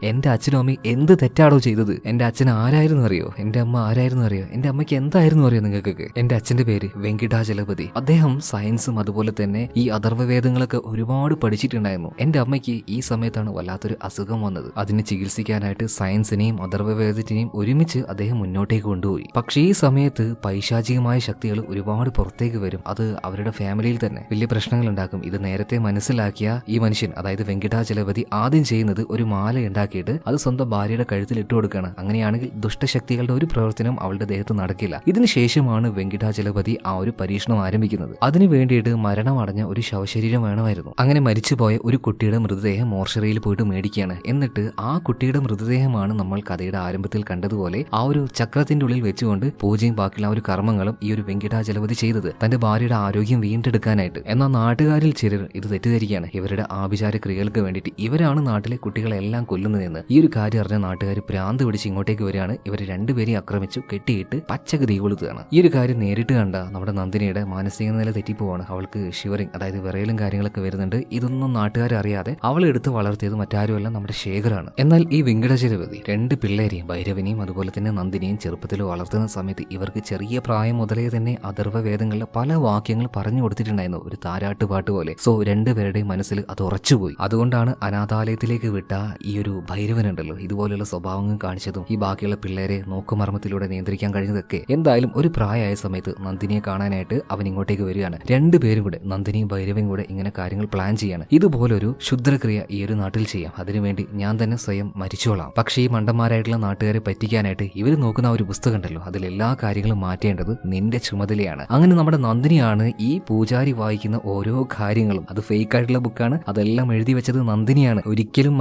എന്റെ അച്ഛനും അമ്മയും എന്ത് തെറ്റാടോ ചെയ്തത്? എന്റെ അച്ഛൻ ആരായിരുന്നു അറിയോ? എന്റെ അമ്മ ആരായിരുന്നു അറിയോ? എന്റെ അമ്മയ്ക്ക് എന്തായിരുന്നു അറിയോ നിങ്ങൾക്കൊക്കെ? എന്റെ അച്ഛന്റെ പേര് വെങ്കിടാചലപതി. അദ്ദേഹം സയൻസും അതുപോലെ തന്നെ ഈ അഥർവവേദങ്ങളൊക്കെ ഒരുപാട് പഠിച്ചിട്ടുണ്ടായിരുന്നു. എന്റെ അമ്മയ്ക്ക് ഈ സമയത്താണ് വല്ലാത്തൊരു അസുഖം വന്നത്. അതിനെ ചികിത്സിക്കാനായിട്ട് സയൻസിനെയും അഥർവവേദത്തിനെയും ഒരുമിച്ച് അദ്ദേഹം മുന്നോട്ടേക്ക് കൊണ്ടുപോയി. പക്ഷേ ഈ സമയത്ത് പൈശാചികമായ ശക്തികൾ ഒരുപാട് പുറത്തേക്ക് വരും. അത് അവരുടെ ഫാമിലിയിൽ തന്നെ വലിയ പ്രശ്നങ്ങൾ ഉണ്ടാക്കും. ഇത് നേരത്തെ മനസ്സിലാക്കിയ ഈ മനുഷ്യൻ, അതായത് വെങ്കിടാചലപതി, ആദ്യം ചെയ്യുന്നത് ഒരു മാല ഉണ്ടാക്കിയിട്ട് അത് സ്വന്തം ഭാര്യയുടെ കഴുത്തിൽ ഇട്ടു കൊടുക്കുകയാണ്. അങ്ങനെയാണെങ്കിൽ ദുഷ്ടശക്തികളുടെ ഒരു പ്രവർത്തനം അവളുടെ ദേഹത്ത് നടക്കില്ല. ഇതിനുശേഷമാണ് വെങ്കിടാചലപതി ആ ഒരു പരീക്ഷണം ആരംഭിക്കുന്നത്. അതിനു വേണ്ടിയിട്ട് മരണമടഞ്ഞ ഒരു ശവശരീരം വേണമായിരുന്നു. അങ്ങനെ മരിച്ചുപോയ ഒരു കുട്ടിയുടെ മൃതദേഹം മോർച്ചറിയിൽ പോയിട്ട് മേടിക്കുകയാണ്. എന്നിട്ട് ആ കുട്ടിയുടെ മൃതദേഹമാണ് നമ്മൾ കഥയുടെ ആരംഭത്തിൽ കണ്ടതുപോലെ ആ ഒരു ചക്രത്തിന്റെ ഉള്ളിൽ വെച്ചുകൊണ്ട് പൂജയും ബാക്കിയുള്ള ആ ഒരു കർമ്മങ്ങളും ഈ ഒരു വെങ്കിടാചലപതി ചെയ്തത് തന്റെ ഭാര്യയുടെ ആരോഗ്യം വീണ്ടെടുക്കാനായിട്ട്. എന്നാൽ നാട്ടുകാരിൽ ചിലർ ഇത് തെറ്റിദ്ധരിക്കുകയാണ്. ഇവരുടെ ആഭിചാര ക്രിയകൾക്ക് വേണ്ടിയിട്ട് ഇവരാണ് നാട്ടിലെ കുട്ടികളെല്ലാം കൊല്ലുന്നതെന്ന്. ഈ ഒരു കാര്യം അറിഞ്ഞ നാട്ടുകാർ ഭ്രാന്ത് പിടിച്ച് ഇങ്ങോട്ടേക്ക് വരികയാണ്. ഇവർ രണ്ടുപേരെയും ആക്രമിച്ചു കെട്ടിയിട്ട് പച്ചക്ക് തീ കൊളുത്തുകയാണ്. ഈ ഒരു കാര്യം നേരിട്ട് കണ്ട നമ്മുടെ നന്ദിനിയുടെ മാനസിക നില തെറ്റിപ്പോവാണ്. അവൾക്ക് ഷിവറിങ്, അതായത് വിറയലും കാര്യങ്ങളൊക്കെ വരുന്നുണ്ട്. ഇതൊന്നും നാട്ടുകാർ അറിയാതെ അവൾ എടുത്ത് വളർത്തിയത് മറ്റാരുമല്ല, നമ്മുടെ ശേഖറാണ്. എന്നാൽ ഈ വെങ്കിടാചലപതി രണ്ട് പിള്ളേരെയും, ഭൈരവനെയും അതുപോലെ തന്നെ നന്ദിനിയും ചെറുപ്പത്തിൽ വളർത്തുന്ന സമയത്ത് ഇവർക്ക് ചെറിയ പ്രായം മുതലേ തന്നെ അഥർവവേദങ്ങളിലെ പല വാക്യങ്ങൾ പറഞ്ഞു കൊടുത്തിട്ടുണ്ടായിരുന്നു, ഒരു താരാട്ട് പാട്ട് പോലെ. സോ രണ്ടുപേരുടെയും മനസ്സിൽ അത് ഉറച്ചുപോയി. അതുകൊണ്ടാണ് അനാഥാലയത്തിലേക്ക് വിട്ട ഈ ഒരു ഭൈരവനുണ്ടല്ലോ ഇതുപോലെയുള്ള സ്വഭാവങ്ങൾ കാണിച്ചതും ഈ ബാക്കിയുള്ള പിള്ളേരെ നോക്കുമർമ്മത്തിലൂടെ നിയന്ത്രിക്കാൻ കഴിഞ്ഞതൊക്കെ. എന്തായാലും ഒരു പ്രായമായ സമയത്ത് നന്ദിനിയെ കാണാനായിട്ട് അവൻ ഇങ്ങോട്ടേക്ക് വരികയാണ്. രണ്ടുപേരും കൂടെ, നന്ദിനിയും ഭൈരവയും കൂടെ ഇങ്ങനെ കാര്യങ്ങൾ പ്ലാൻ ചെയ്യാണ്. ഇതുപോലൊരു ക്ഷുദ്രക്രിയ ഈ ഒരു നാട്ടിൽ ചെയ്യാം, അതിനുവേണ്ടി ഞാൻ തന്നെ സ്വയം മരിച്ചോളാം. പക്ഷേ ഈ മണ്ടന്മാരായിട്ടുള്ള നാട്ടുകാരെ പറ്റിക്കാനായിട്ട് ഇവർ നോക്കുന്ന ആ ഒരു പുസ്തകം ഉണ്ടല്ലോ, അതിലെല്ലാ കാര്യങ്ങളും മാറ്റേണ്ടത് എന്നുള്ളത് നിന്റെ ചുമതലയാണ്. അങ്ങനെ നമ്മുടെ നന്ദിനിയാണ് ഈ പൂജാരി വായിക്കുന്ന ഓരോ കാര്യങ്ങളും. അത് ഫേക്ക് ആയിട്ടുള്ള ബുക്കാണ്, അതെല്ലാം എഴുതി വെച്ചത് നന്ദിനിയാണ്. ഒരിക്കലും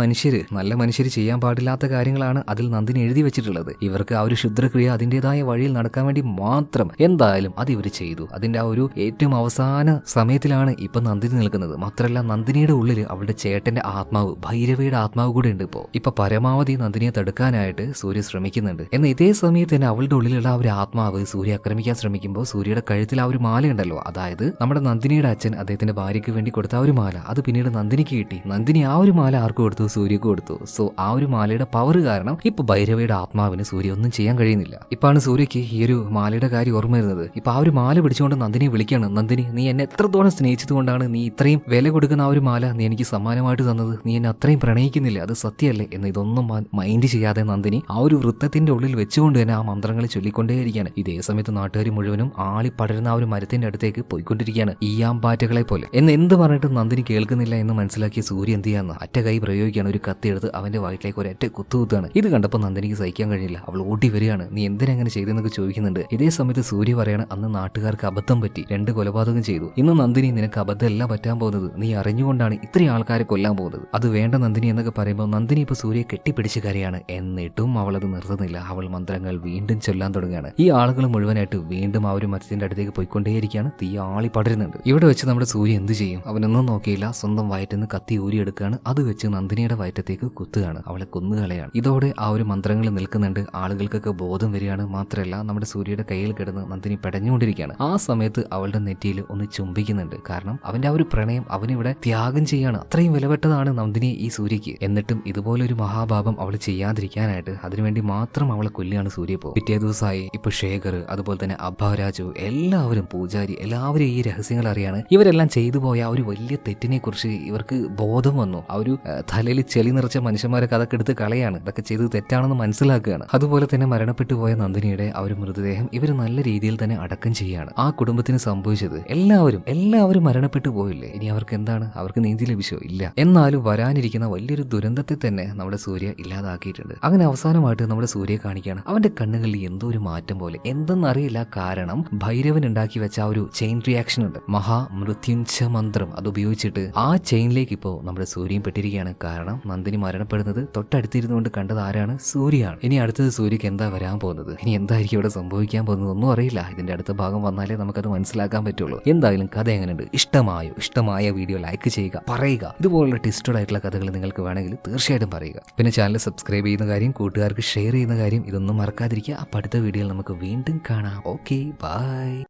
നല്ല മനുഷ്യര് ചെയ്യാൻ പാടില്ലാത്ത കാര്യങ്ങളാണ് അതിൽ നന്ദിനി എഴുതി വെച്ചിട്ടുള്ളത്. ഇവർക്ക് ആ ഒരു ക്ഷുദ്രക്രിയ അതിൻ്റെതായ വഴിയിൽ നടക്കാൻ വേണ്ടി മാത്രം. എന്തായാലും അത് ഇവർ ചെയ്തു. അതിന്റെ ആ ഒരു ഏറ്റവും അവസാന സമയത്തിലാണ് ഇപ്പൊ നന്ദിനി നിൽക്കുന്നത്. മാത്രമല്ല നന്ദിനിയുടെ ഉള്ളിൽ അവളുടെ ചേട്ടന്റെ ആത്മാവ്, ഭൈരവിയുടെ ആത്മാവ് കൂടെ ഉണ്ട്. ഇപ്പൊ പരമാവധി നന്ദിനിയെ തടുക്കാനായിട്ട് സൂര്യ ശ്രമിക്കുന്നുണ്ട്. എന്നാൽ ഇതേ സമയത്ത് തന്നെ അവളുടെ ഉള്ളിലുള്ള ആ ഒരു ആത്മാവ് സൂര്യ ആക്രമിക്കാൻ ശ്രമിക്കുമ്പോൾ സൂര്യയുടെ കഴുത്തിൽ ആ ഒരു മാലയുണ്ടല്ലോ, അതായത് നമ്മുടെ നന്ദിനിയുടെ അച്ഛൻ അദ്ദേഹത്തിന്റെ ഭാര്യയ്ക്ക് വേണ്ടി കൊടുത്ത ആ ഒരു മാല, അത് പിന്നീട് നന്ദിനിക്ക് കിട്ടി. നന്ദിനി ആ ഒരു മാല ആർക്ക് കൊടുത്തു? സൂര്യക്ക് കൊടുത്തു. സോ ആ ഒരു മാലയുടെ പവർ കാരണം ഇപ്പൊ ഭൈരവിയുടെ ആത്മാവിന് സൂര്യ ഒന്നും ചെയ്യാൻ കഴിയുന്നില്ല. ഇപ്പാണ് സൂര്യക്ക് ഈ ഒരു മാലയുടെ കാര്യം ഓർമ്മ വരുന്നത്. ഇപ്പൊ ആ ഒരു മാല പിടിച്ചുകൊണ്ട് നന്ദിനിയെ വിളിക്കുകയാണ്. നന്ദിനി, നീ എന്നെ എത്രത്തോളം സ്നേഹിച്ചത് കൊണ്ടാണ് നീ ഇത്രയും വില കൊടുക്കുന്ന ആ ഒരു മാല നീ എനിക്ക് സമ്മാനമായിട്ട് തന്നത്? നീ എന്നെ അത്രയും പ്രണയിക്കുന്നില്ല, അത് സത്യമല്ലേ എന്ന് ഇതൊന്നും മൈൻഡ് ചെയ്യാതെ നന്ദിനി ആ ഒരു വൃത്തത്തിന്റെ ഉള്ളിൽ വെച്ചുകൊണ്ട് തന്നെ ആ മന്ത്രങ്ങൾ ചൊല്ലിക്കൊണ്ടേയിരിക്കുകയാണ്. ഇതേ സമയത്ത് നാട്ടുകാർ മുഴുവനും ആളി പടരുന്ന ആ ഒരു മരത്തിന്റെ അടുത്തേക്ക് പോയിക്കൊണ്ടിരിക്കുകയാണ്, ഈയാമ്പാറ്റകളെ പോലെ. എന്ത് പറഞ്ഞിട്ട് നന്ദിനി കേൾക്കുന്നില്ല എന്ന് മനസ്സിലാക്കിയ സൂര്യ എന്ത് ചെയ്യാന്ന് അറ്റ കൈ പ്രയോഗിക്കുകയാണ്. ഒരു കത്തി എടുത്ത് അവന്റെ വയറ്റിലേക്ക് ഒരൊറ്റ കുത്തുകുത്താണ്. ഇത് കണ്ടപ്പോൾ നന്ദിനിക്ക് സഹിക്കാൻ കഴിഞ്ഞില്ല. അവൾ ഓടി വരികയാണ്. നീ എന്തിനെങ്ങനെ ചെയ്തെന്നൊക്കെ ചോദിക്കുന്നുണ്ട്. ഇതേ സമയത്ത് സൂര്യ പറയാണ്, അന്ന് നാട്ടുകാർക്ക് അബദ്ധം പറ്റി, 2 കൊലപാതകം ചെയ്തു. ഇന്ന് നന്ദിനി നിനക്ക് അബദ്ധമല്ല പറ്റാൻ പോകുന്നത്, നീ അറിഞ്ഞുകൊണ്ടാണ് ഇത്രയും ആൾക്കാരെ കൊല്ലാൻ പോകുന്നത്. അത് വേണ്ട നന്ദിനി എന്നൊക്കെ പറയുമ്പോൾ നന്ദിനി ഇപ്പൊ സൂര്യയെ കെട്ടിപ്പിടിച്ച് കരയാണ്. എന്നിട്ടും അവൾ അത് നിർത്തുന്നില്ല. അവൾ മന്ത്രങ്ങൾ വീണ്ടും ചൊല്ലാൻ തുടങ്ങുകയാണ്. ഈ ആളുകൾ മുഴുവനായിട്ട് വീണ്ടും ആ ഒരു മരത്തിന്റെ അടുത്തേക്ക് പോയിക്കൊണ്ടേയിരിക്കുകയാണ്. തീ ആളി പടരുന്നുണ്ട്. ഇവിടെ വെച്ച് നമ്മുടെ സൂര്യ എന്ത് ചെയ്യും? അവനൊന്നും നോക്കിയില്ല, സ്വന്തം വയറ്റിന്ന് കത്തി ഊരിയെടുക്കുകയാണ്. അത് വെച്ച് നന്ദിനിയുടെ വയറ്റത്തേക്ക് കുത്തുകയാണ്, അവളെ കൊന്നുകളയാണ്. ഇതോടെ ആ ഒരു മന്ത്രങ്ങൾ നിൽക്കുന്നുണ്ട്. ആളുകൾക്കൊക്കെ ബോധം വരികയാണ്. മാത്രമല്ല നമ്മുടെ സൂര്യയുടെ കയ്യിൽ കിടന്ന് നന്ദിനി പെടഞ്ഞുകൊണ്ടിരിക്കുകയാണ്. ആ സമയത്ത് അവളുടെ നെറ്റിയിൽ ഒന്ന് ചുംബിക്കുന്നുണ്ട്. കാരണം അവന്റെ ആ ഒരു പ്രണയം അവനിവിടെ ത്യാഗം ചെയ്യാണ്. അത്രയും വിലപ്പെട്ടതാണ് നന്ദിനി ഈ സൂര്യക്ക്. എന്നിട്ടും ഇതുപോലൊരു മഹാപാപം അവൾ ചെയ്യാതിരിക്കാനായിട്ട് അതിനുവേണ്ടി മാത്രം അവളെ കൊല്ലുകയാണ് സൂര്യ. പിറ്റേ ദിവസമായി ഇപ്പൊ ശേഖർ, അതുപോലെ തന്നെ അബ്ബാരാജു, എല്ലാവരും പൂജാരി, എല്ലാവരും ഈ രഹസ്യങ്ങൾ അറിയാണ്. ഇവരെല്ലാം ചെയ്തു പോയ ആ ഒരു വലിയ തെറ്റിനെ കുറിച്ച് ഇവർക്ക് ബോധം വന്നു. ആ ഒരു തലയിൽ ചെളി നിറച്ച മനുഷ്യന്മാരൊക്കെ അതൊക്കെ എടുത്ത് കളയാണ്. ഇതൊക്കെ ചെയ്ത് തെറ്റാണെന്ന് മനസ്സിലാക്കുകയാണ്. അതുപോലെ തന്നെ മരണപ്പെട്ടു പോയ നന്ദിനിയുടെ ആ ഒരു മൃതദേഹം ഇവർ നല്ല രീതിയിൽ തന്നെ അടക്കം ചെയ്യാണ്. ആ കുടുംബത്തിന് സംഭവിച്ചത് എല്ലാവരും മരണപ്പെട്ടു പോയില്ലേ? ഇനി അവർക്ക് എന്താണ്? അവർക്ക് നീതി ലഭിച്ചോ? ഇല്ല. എന്നാലും വരാനിരിക്കുന്ന വലിയൊരു ദുരന്തത്തെ തന്നെ നമ്മുടെ സൂര്യ ഇല്ലാതാക്കിയിട്ടുണ്ട്. അങ്ങനെ അവസാനമായിട്ട് നമ്മുടെ സൂര്യയെ കാണിക്കുകയാണ്. അവന്റെ കണ്ണുകളിൽ എന്തോ ഒരു മാറ്റം പോലെ, എന്തെന്നറിയില്ല. കാരണം ഭൈരവൻ ഉണ്ടാക്കി വെച്ച ആ ഒരു ചെയിൻ റിയാക്ഷൻ ഉണ്ട്, മഹാമൃത്യുഞ്ജ മന്ത്രം. അത് ഉപയോഗിച്ചിട്ട് ആ ചെയിനിലേക്ക് ഇപ്പോൾ നമ്മുടെ സൂര്യയും പെട്ടിരിക്കുകയാണ്. കാരണം നന്ദിനി മരണപ്പെടുന്നത് തൊട്ടടുത്തിരുന്നുകൊണ്ട് കണ്ടത് ആരാണ്? സൂര്യയാണ്. ഇനി അടുത്തത് സൂര്യക്ക് എന്താ വരാൻ പോകുന്നത്? ഇനി എന്തായിരിക്കും ഇവിടെ സംഭവിക്കാൻ പോകുന്നത്? ഒന്നും അറിയില്ല. ഇതിന്റെ അടുത്ത ഭാഗം വന്നാലേ നമുക്കത് മനസ്സിലാക്കാൻ പറ്റുള്ളൂ. എന്തായാലും കഥ എങ്ങനെയുണ്ട്? ഇഷ്ടമായ വീഡിയോ ലൈക്ക് ചെയ്യുക, പറയുക. ഇതുപോലുള്ള ട്വിസ്റ്റഡ് ആയിട്ടുള്ള കഥകൾ നിങ്ങൾക്ക് വേണമെങ്കിൽ തീർച്ചയായിട്ടും പറയുക. പിന്നെ ചാനൽ സബ്സ്ക്രൈബ് ചെയ്യുന്ന കാര്യം, കൂട്ടുകാർക്ക് ഷെയർ ചെയ്യുന്ന കാര്യം, ഇതൊന്നും മറക്കാതിരിക്കുക. അപ്പോൾ അടുത്ത വീഡിയോയിൽ നമുക്ക് വീണ്ടും കാണാം. Okay, by.